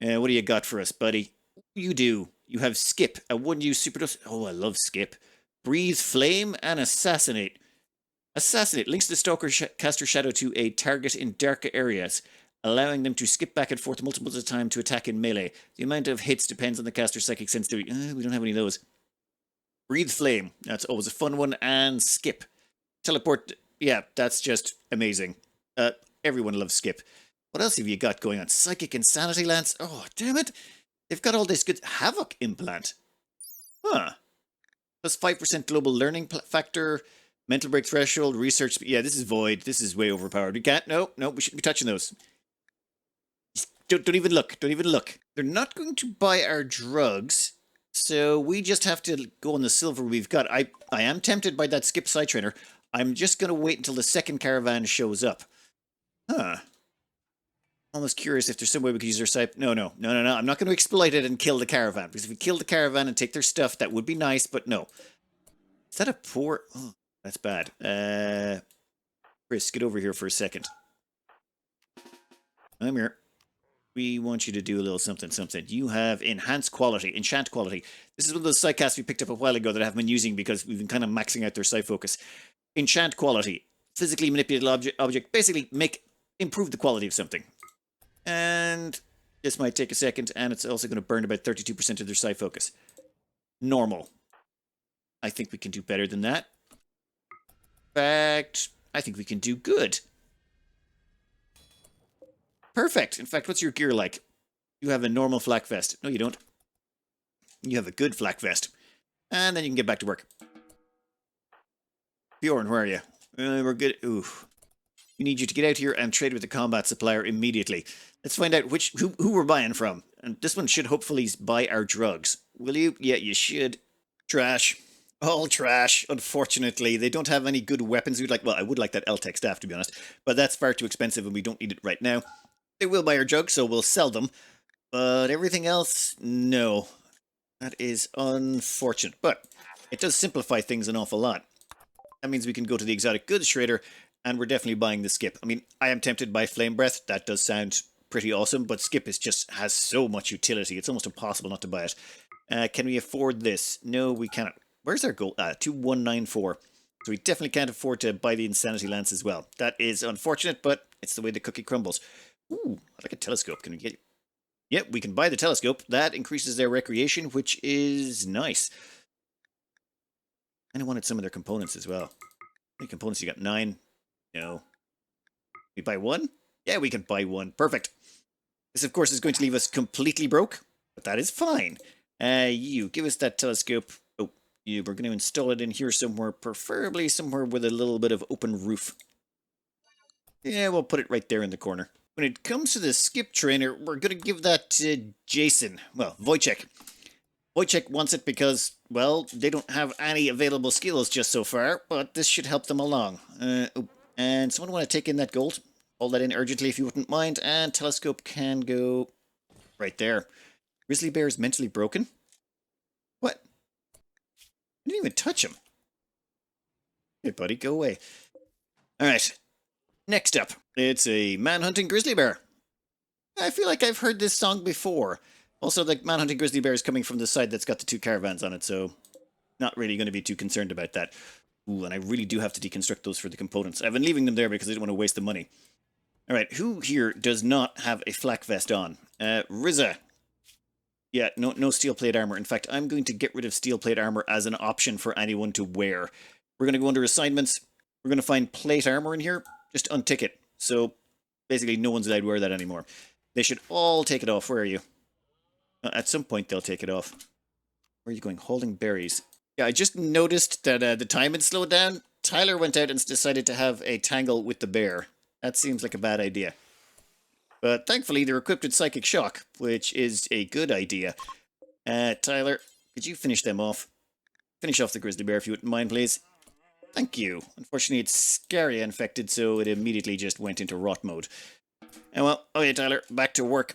What do you got for us, buddy? You do. You have Skip, a one-use superdose. Oh, I love Skip. Breathe Flame and Assassinate. Assassinate links the Stalker caster shadow to a target in darker areas, allowing them to skip back and forth multiple at a time to attack in melee. The amount of hits depends on the caster's psychic sensitivity. We don't have any of those. Breathe Flame. That's always a fun one. And Skip. Teleport. Yeah, that's just amazing. Everyone loves Skip. What else have you got going on? Psychic Insanity Lance. Oh, damn it. They've got all this good... Havoc Implant. Huh. Plus 5% global learning factor, mental break threshold, research... Yeah, this is void. This is way overpowered. We can't... No, we shouldn't be touching those. Don't even look. Don't even look. They're not going to buy our drugs, so we just have to go on the silver we've got. I am tempted by that Skip Side Trainer. I'm just going to wait until the second caravan shows up. Huh. Almost curious if there's some way we could use their side... No. I'm not going to exploit it and kill the caravan. Because if we kill the caravan and take their stuff, that would be nice, but no. Is that a poor... Oh, that's bad. Chris, get over here for a second. I'm here. we want you to do a little something, something. You have enhanced quality, enchant quality. This is one of those Psycasts we picked up a while ago that I haven't been using because we've been kind of maxing out their Psy focus. Enchant quality. Physically manipulated object. Basically, improve the quality of something. And this might take a second, and it's also going to burn about 32% of their Psy focus. Normal. I think we can do better than that. In fact, I think we can do good. Perfect. In fact, what's your gear like? You have a normal flak vest. No, you don't. You have a good flak vest. And then you can get back to work. Bjorn, where are you? We're good. Ooh. We need you to get out here and trade with the combat supplier immediately. Let's find out who we're buying from. And this one should hopefully buy our drugs. Will you? Yeah, you should. Trash. All trash, unfortunately. They don't have any good weapons. Well, I would like that L-Tech staff, to be honest. But that's far too expensive and we don't need it right now. They will buy our drugs, so we'll sell them. But everything else, no. That is unfortunate. But it does simplify things an awful lot. That means we can go to the exotic goods trader, and we're definitely buying the skip. I mean, I am tempted by Flame Breath. That does sound pretty awesome, but skip has so much utility. It's almost impossible not to buy it. Can we afford this? No, we cannot. Where's our goal? 2194. So we definitely can't afford to buy the Insanity Lance as well. That is unfortunate, but it's the way the cookie crumbles. Ooh, I like a telescope. Can we get it? Yep, we can buy the telescope. That increases their recreation, which is nice. And I wanted some of their components as well. How many components you got? 9? No. We buy 1? Yeah, we can buy 1. Perfect. This, of course, is going to leave us completely broke, but that is fine. You, give us that telescope. Oh, we're going to install it in here somewhere, preferably somewhere with a little bit of open roof. Yeah, we'll put it right there in the corner. When it comes to the skip trainer, we're going to give that to Jason. Well, Wojciech. Wojciech wants it because, well, they don't have any available skills just so far, but this should help them along. And someone want to take in that gold? Hold that in urgently if you wouldn't mind, and telescope can go right there. Grizzly Bear is mentally broken? What? I didn't even touch him. Hey, buddy, go away. Alright. Next up, it's a man-hunting grizzly bear. I feel like I've heard this song before. Also, the man-hunting grizzly bear is coming from the side that's got the 2 caravans on it, so not really going to be too concerned about that. Ooh, and I really do have to deconstruct those for the components. I've been leaving them there because I don't want to waste the money. Alright, who here does not have a flak vest on? Rizza. Yeah, no steel plate armor. In fact, I'm going to get rid of steel plate armor as an option for anyone to wear. We're going to go under assignments. We're going to find plate armor in here. Just untick it. So, basically, no one's allowed to wear that anymore. They should all take it off. Where are you? At some point, they'll take it off. Where are you going? Holding berries. Yeah, I just noticed that the time had slowed down. Tyler went out and decided to have a tangle with the bear. That seems like a bad idea. But thankfully, they're equipped with Psychic Shock, which is a good idea. Tyler, could you finish them off? Finish off the grizzly bear if you wouldn't mind, please. Thank you. Unfortunately, it's scary infected, so it immediately just went into rot mode. And well, okay, Tyler, back to work.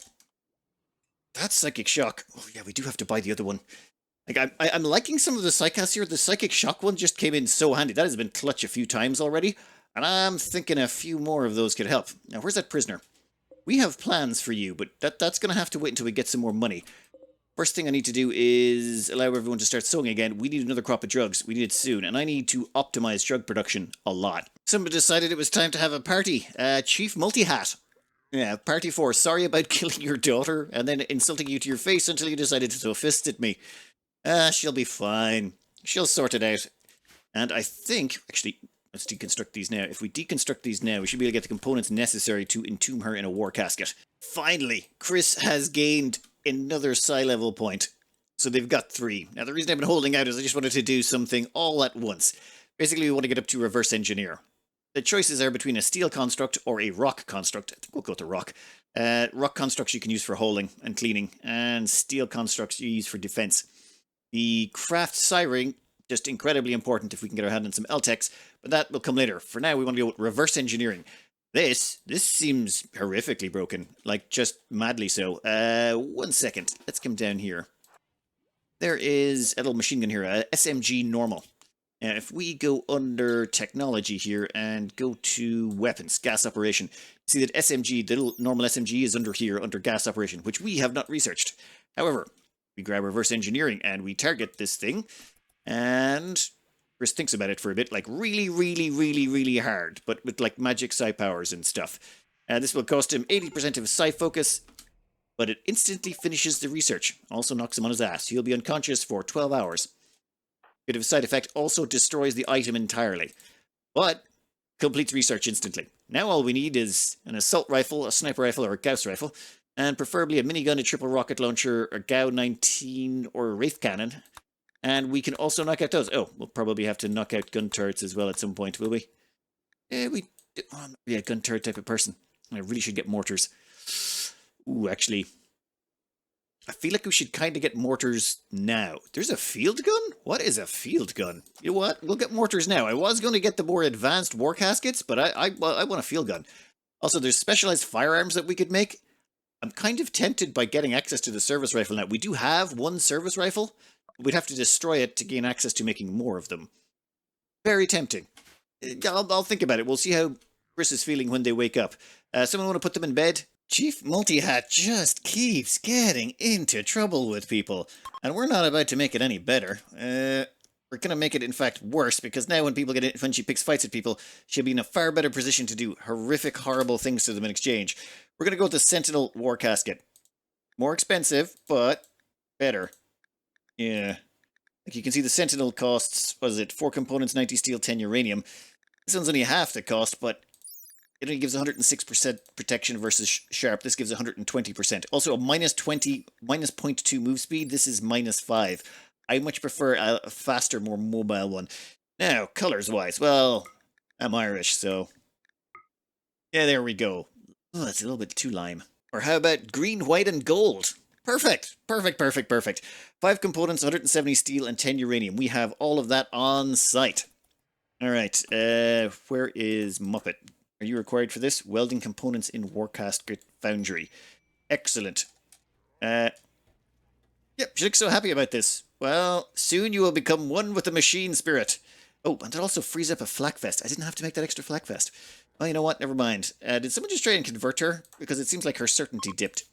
That's Psychic Shock. Oh yeah, we do have to buy the other one. Like, I'm liking some of the Psycasts here. The Psychic Shock one just came in so handy. That has been clutch a few times already. And I'm thinking a few more of those could help. Now, where's that prisoner? We have plans for you, but that's going to have to wait until we get some more money. First thing I need to do is allow everyone to start sowing again. We need another crop of drugs. We need it soon. And I need to optimize drug production a lot. Somebody decided it was time to have a party. Chief Multi-Hat. Yeah, party 4. Sorry about killing your daughter and then insulting you to your face until you decided to throw a fist at me. She'll be fine. She'll sort it out. And I think, actually, let's deconstruct these now. If we deconstruct these now, we should be able to get the components necessary to entomb her in a war casket. Finally, Chris has gained another psi level point. So they've got 3. Now, the reason I've been holding out is I just wanted to do something all at once. Basically, we want to get up to reverse engineer. The choices are between a steel construct or a rock construct. I think we'll go to rock. Rock constructs you can use for holing and cleaning, and steel constructs you use for defense. The craft siring, just incredibly important if we can get our hand on some L-Techs, but that will come later. For now, we want to go with reverse engineering. This seems horrifically broken, like just madly so. 1 second, let's come down here. There is a little machine gun here, a SMG normal. If we go under technology here and go to weapons, gas operation, see that SMG, the little normal SMG is under here, under gas operation, which we have not researched. However, we grab reverse engineering and we target this thing, and Chris thinks about it for a bit, like really, really, really, really hard, but with like magic psi powers and stuff. This will cost him 80% of his psi focus, but it instantly finishes the research. Also knocks him on his ass. He'll be unconscious for 12 hours. Bit of a side effect, also destroys the item entirely, but completes research instantly. Now all we need is an assault rifle, a sniper rifle, or a Gauss rifle, and preferably a minigun, a triple rocket launcher, a GAU-19, or a Wraith cannon. And we can also knock out those. Oh, we'll probably have to knock out gun turrets as well at some point, will we? I'm not really a gun turret type of person. I really should get mortars. Ooh, actually, I feel like we should kind of get mortars now. There's a field gun? What is a field gun? You know what? We'll get mortars now. I was going to get the more advanced Warcaskets, but I want a field gun. Also, there's specialized firearms that we could make. I'm kind of tempted by getting access to the service rifle now. We do have one service rifle. We'd have to destroy it to gain access to making more of them. Very tempting. I'll think about it. We'll see how Chris is feeling when they wake up. Someone want to put them in bed? Chief Multi-Hat just keeps getting into trouble with people, and we're not about to make it any better. We're going to make it, in fact, worse, because now when she picks fights with people, she'll be in a far better position to do horrific, horrible things to them in exchange. We're going to go with the Sentinel Warcasket. More expensive, but better. Yeah. Like you can see, the Sentinel costs, what is it, 4 components, 90 steel, 10 uranium. This one's only half the cost, but it only gives 106% protection versus Sharp. This gives 120%. Also a minus 0.2 move speed. This is minus 5. I much prefer a faster, more mobile one. Now, colors-wise, well, I'm Irish, so... yeah, there we go. Oh, that's a little bit too lime. Or how about green, white, and gold? Perfect. Perfect, perfect, perfect. 5 components, 170 steel, and 10 uranium. We have all of that on site. Alright, where is Muppet? Are you required for this? Welding components in WarCasket Foundry. Excellent. Yep, she looks so happy about this. Well, soon you will become one with the machine spirit. Oh, and it also frees up a flak vest. I didn't have to make that extra flak vest. Well, you know what? Never mind. Did someone just try and convert her? Because it seems like her certainty dipped.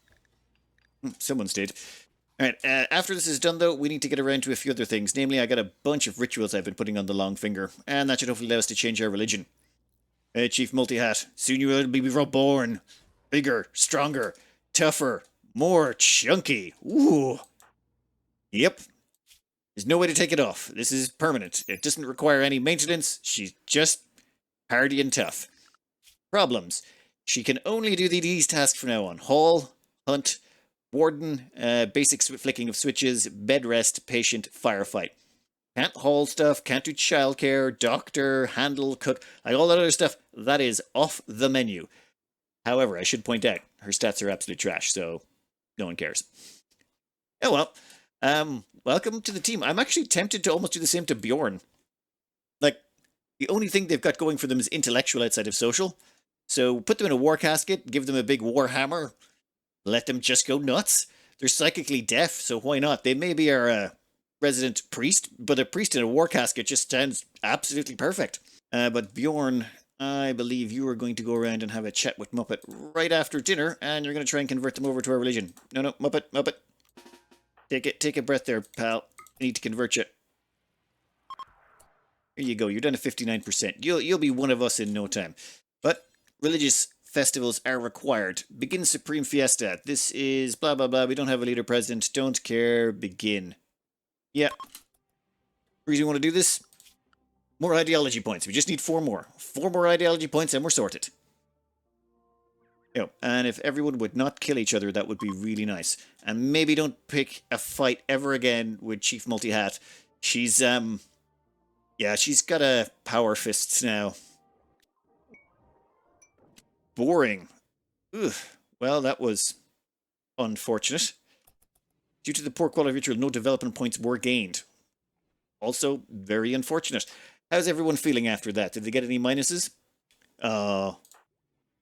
Someone's did. Alright, after this is done, though, we need to get around to a few other things. Namely, I got a bunch of rituals I've been putting on the long finger, and that should hopefully allow us to change our religion. Chief Multi-Hat, soon you will be reborn. Bigger, stronger, tougher, more chunky. Ooh. Yep. There's no way to take it off. This is permanent. It doesn't require any maintenance. She's just hardy and tough. Problems. She can only do these tasks from now on. Haul, hunt, warden, basic flicking of switches, bed rest, patient, firefight. Can't haul stuff, can't do childcare, doctor, handle, cook, like all that other stuff. That is off the menu. However, I should point out, her stats are absolute trash, so no one cares. Oh well. Welcome to the team. I'm actually tempted to almost do the same to Bjorn. Like, the only thing they've got going for them is intellectual outside of social. So put them in a war casket, give them a big war hammer, let them just go nuts. They're psychically deaf, so why not? They maybe are a resident priest, but a priest in a war casket just sounds absolutely perfect. But Bjorn, I believe you are going to go around and have a chat with Muppet right after dinner, and you're going to try and convert them over to our religion. No, Muppet. Take a breath there, pal. I need to convert you. Here you go. You're down to 59%. You'll be one of us in no time. But religious festivals are required. Begin Supreme Fiesta. This is blah, blah, blah. We don't have a leader president. Don't care. Begin. Yeah. Reason we want to do this? More ideology points. We just need 4 more. 4 more ideology points and we're sorted. And if everyone would not kill each other, that would be really nice. And maybe don't pick a fight ever again with Chief Multi-Hat. She's, yeah, she's got a power fist now. Boring. Ugh. Well, that was unfortunate. Due to the poor quality of ritual, no development points were gained. Also, very unfortunate. How's everyone feeling after that? Did they get any minuses? Oh,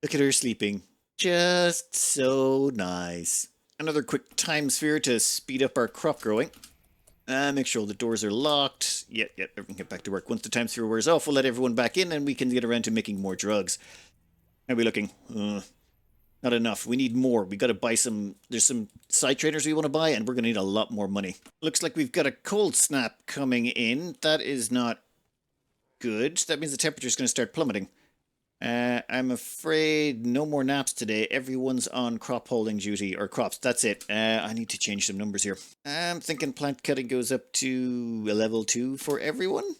look at her sleeping. Just so nice. Another quick time sphere to speed up our crop growing. Make sure all the doors are locked. Yep, everyone get back to work. Once the time sphere wears off, we'll let everyone back in and we can get around to making more drugs. How are we looking? Not enough. We need more. We got to buy some. There's some side traders we want to buy, and we're going to need a lot more money. Looks like we've got a cold snap coming in. That is not good. That means the temperature is going to start plummeting. I'm afraid no more naps today. Everyone's on crop holding duty, or crops. That's it. I need to change some numbers here. I'm thinking plant cutting goes up to a level 2 for everyone.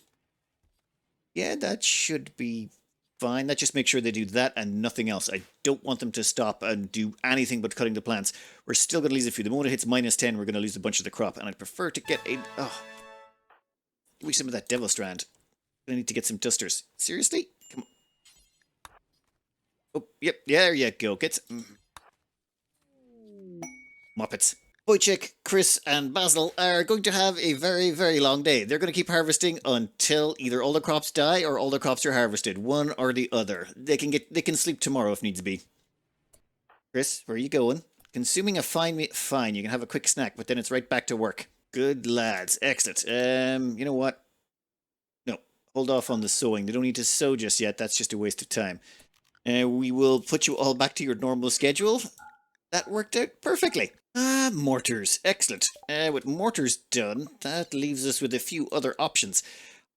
Yeah, that should be fine. That just makes sure they do that and nothing else. I don't want them to stop and do anything but cutting the plants. We're still going to lose a few. The moment it hits -10, we're going to lose a bunch of the crop. And I'd prefer to get a... Oh, give me some of that devil strand. I need to get some dusters. Seriously? Come on. Oh, yep, there you go. Get Muppets. Wojciech, Chris, and Basil are going to have a very, very long day. They're going to keep harvesting until either all the crops die or all the crops are harvested. One or the other. They can sleep tomorrow if needs be. Chris, where are you going? Consuming a fine meat. Fine, you can have a quick snack, but then it's right back to work. Good lads. Excellent. You know what? No, hold off on the sowing. They don't need to sow just yet. That's just a waste of time. We will put you all back to your normal schedule. That worked out perfectly. Mortars. Excellent. With mortars done, that leaves us with a few other options.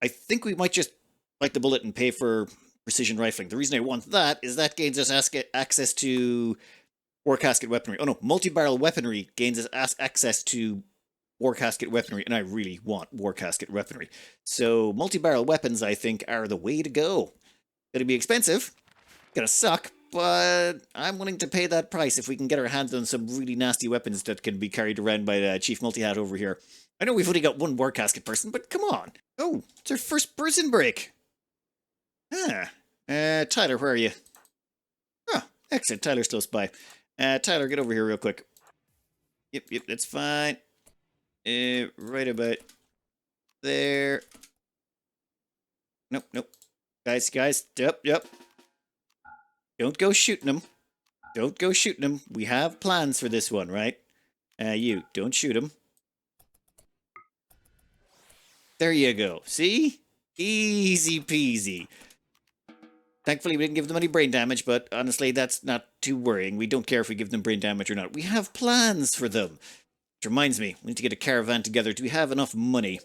I think we might just bite the bullet and pay for precision rifling. The reason I want that is that gains us access to Warcasket weaponry. Oh no, multi-barrel weaponry gains us access to Warcasket weaponry, and I really want Warcasket weaponry. So multi-barrel weapons, I think, are the way to go. It'll be expensive. Gonna suck, but I'm willing to pay that price if we can get our hands on some really nasty weapons that can be carried around by the Chief Multi-Hat over here. I know we've only got one Warcasket person, but come on. Oh, it's our first prison break. Tyler, where are you? Oh, excellent. Tyler's close by. Tyler, get over here real quick. Yep, that's fine. Right about there. Nope. Guys, yep. Don't go shooting them. Don't go shooting them. We have plans for this one, right? You, don't shoot them. There you go. See? Easy peasy. Thankfully, we didn't give them any brain damage, but honestly, that's not too worrying. We don't care if we give them brain damage or not. We have plans for them. Which reminds me, we need to get a caravan together. Do we have enough money?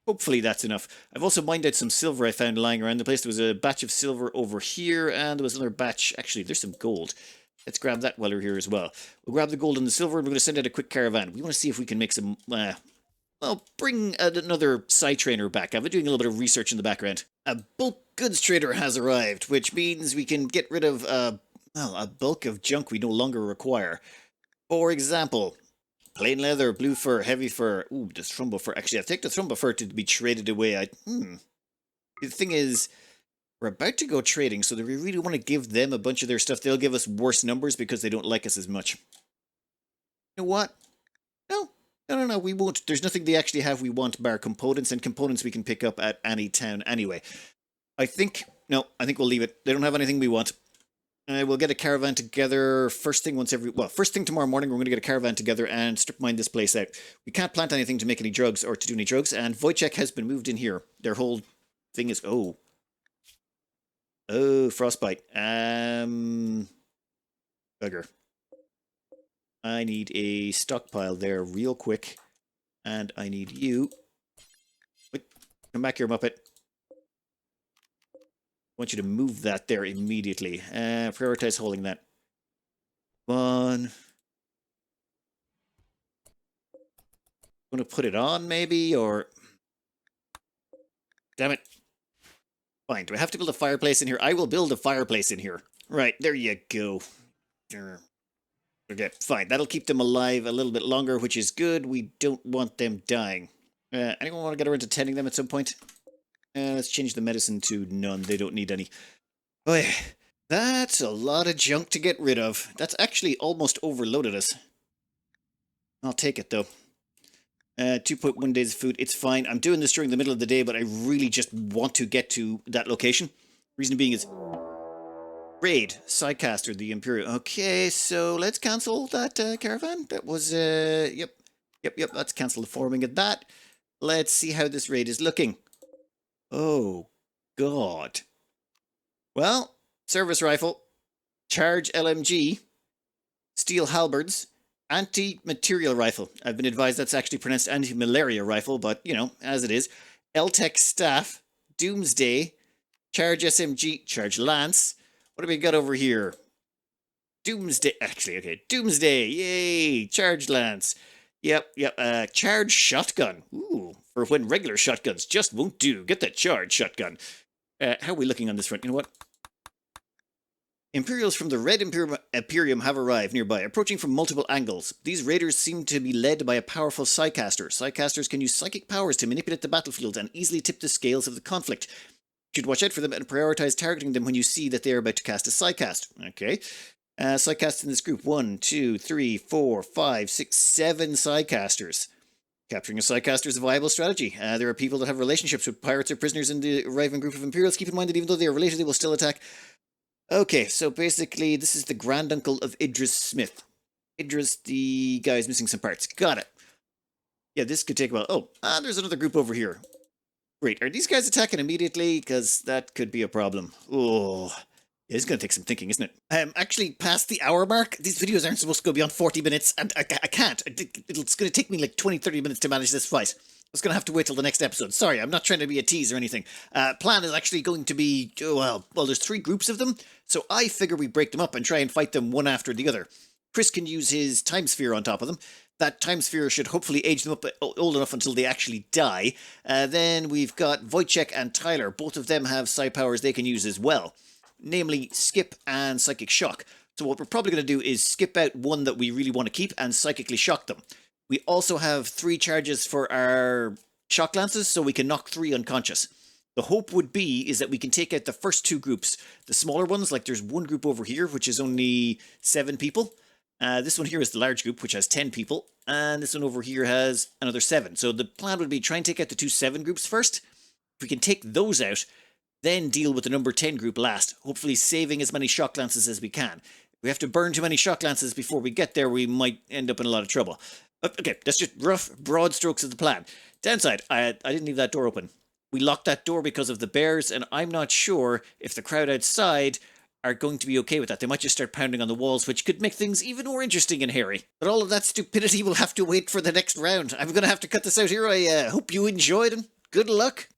Hopefully that's enough. I've also mined out some silver I found lying around the place. There was a batch of silver over here, and there was another batch. Actually, there's some gold. Let's grab that while we're here as well. We'll grab the gold and the silver, and we're going to send out a quick caravan. We want to see if we can make some... well, bring another side trainer back. I've been doing a little bit of research in the background. A bulk goods trader has arrived, which means we can get rid of, well, a bulk of junk we no longer require. For example... plain leather, blue fur, heavy fur. Ooh, the Thrumbo fur. Actually, I'll take the Thrumbo fur to be traded away. The thing is, we're about to go trading, so do we really want to give them a bunch of their stuff? They'll give us worse numbers because they don't like us as much. You know what? No, we won't. There's nothing they actually have we want bar components, and components we can pick up at any town anyway. I think we'll leave it. They don't have anything we want. We'll get a caravan together first thing tomorrow morning. We're going to get a caravan together and strip mine this place out. We can't plant anything to make any drugs or to do any drugs, and Wojciech has been moved in here. Their whole thing is frostbite. Bugger. I need a stockpile there real quick, and I need you. Wait, come back here, Muppet. I want you to move that there immediately. Prioritize holding that. One. Want to put it on, maybe, or... Damn it. Fine, do I have to build a fireplace in here? I will build a fireplace in here. Right, there you go. Okay, fine. That'll keep them alive a little bit longer, which is good. We don't want them dying. Anyone want to get around to tending them at some point? Let's change the medicine to none. They don't need any. Boy, that's a lot of junk to get rid of. That's actually almost overloaded us. I'll take it, though. 2.1 days of food. It's fine. I'm doing this during the middle of the day, but I really just want to get to that location. Reason being is... Raid. Psycasts or the Imperial. Okay, so let's cancel that caravan. That was, yep. Yep, let's cancel the forming of that. Let's see how this raid is looking. Oh, God. Well, service rifle, charge LMG, steel halberds, anti-material rifle. I've been advised that's actually pronounced anti-malaria rifle, but, you know, as it is. L-Tech staff, Doomsday, charge SMG, charge lance. What do we got over here? Doomsday, actually, okay, Doomsday, yay, charge lance. Yep, charge shotgun. Ooh, for when regular shotguns just won't do. Get that charge shotgun. How are we looking on this front? You know what? Imperials from the Red Imperium have arrived nearby, approaching from multiple angles. These raiders seem to be led by a powerful Psycaster. Psycasters can use psychic powers to manipulate the battlefield and easily tip the scales of the conflict. You should watch out for them and prioritize targeting them when you see that they are about to cast a Psycast. Okay. Psycasts in this group. 1, 2, 3, 4, 5, 6, 7 Psycasters. Capturing a Psycaster is a viable strategy. There are people that have relationships with pirates or prisoners in the arriving group of Imperials. Keep in mind that even though they are related, they will still attack. Okay, so basically, this is the granduncle of Idris Smith. Idris, the guy who's missing some parts. Got it. Yeah, this could take a while. Oh, there's another group over here. Great. Are these guys attacking immediately? Because that could be a problem. Oh, yeah, it's going to take some thinking, isn't it? I'm actually past the hour mark. These videos aren't supposed to go beyond 40 minutes, and I can't. It's going to take me like 20, 30 minutes to manage this fight. I was going to have to wait till the next episode. Sorry, I'm not trying to be a tease or anything. Plan is actually going to be, well, there's 3 groups of them, so I figure we break them up and try and fight them one after the other. Chris can use his time sphere on top of them. That time sphere should hopefully age them up old enough until they actually die. Then we've got Wojciech and Tyler. Both of them have psi powers they can use as well, namely Skip and Psychic Shock. So what we're probably going to do is skip out one that we really want to keep and psychically shock them. We also have 3 charges for our shock lances, so we can knock 3 unconscious. The hope would be is that we can take out the first 2 groups. The smaller ones, like there's one group over here, which is only 7 people. This one here is the large group, which has 10 people. And this one over here has another 7. So the plan would be try and take out the 2 7 groups first. If we can take those out, then deal with the number 10 group last, hopefully saving as many shock lances as we can. If we have to burn too many shock lances before we get there, we might end up in a lot of trouble. Okay, that's just rough, broad strokes of the plan. Downside, I didn't leave that door open. We locked that door because of the bears, and I'm not sure if the crowd outside are going to be okay with that. They might just start pounding on the walls, which could make things even more interesting and hairy. But all of that stupidity will have to wait for the next round. I'm going to have to cut this out here. I hope you enjoyed, and good luck.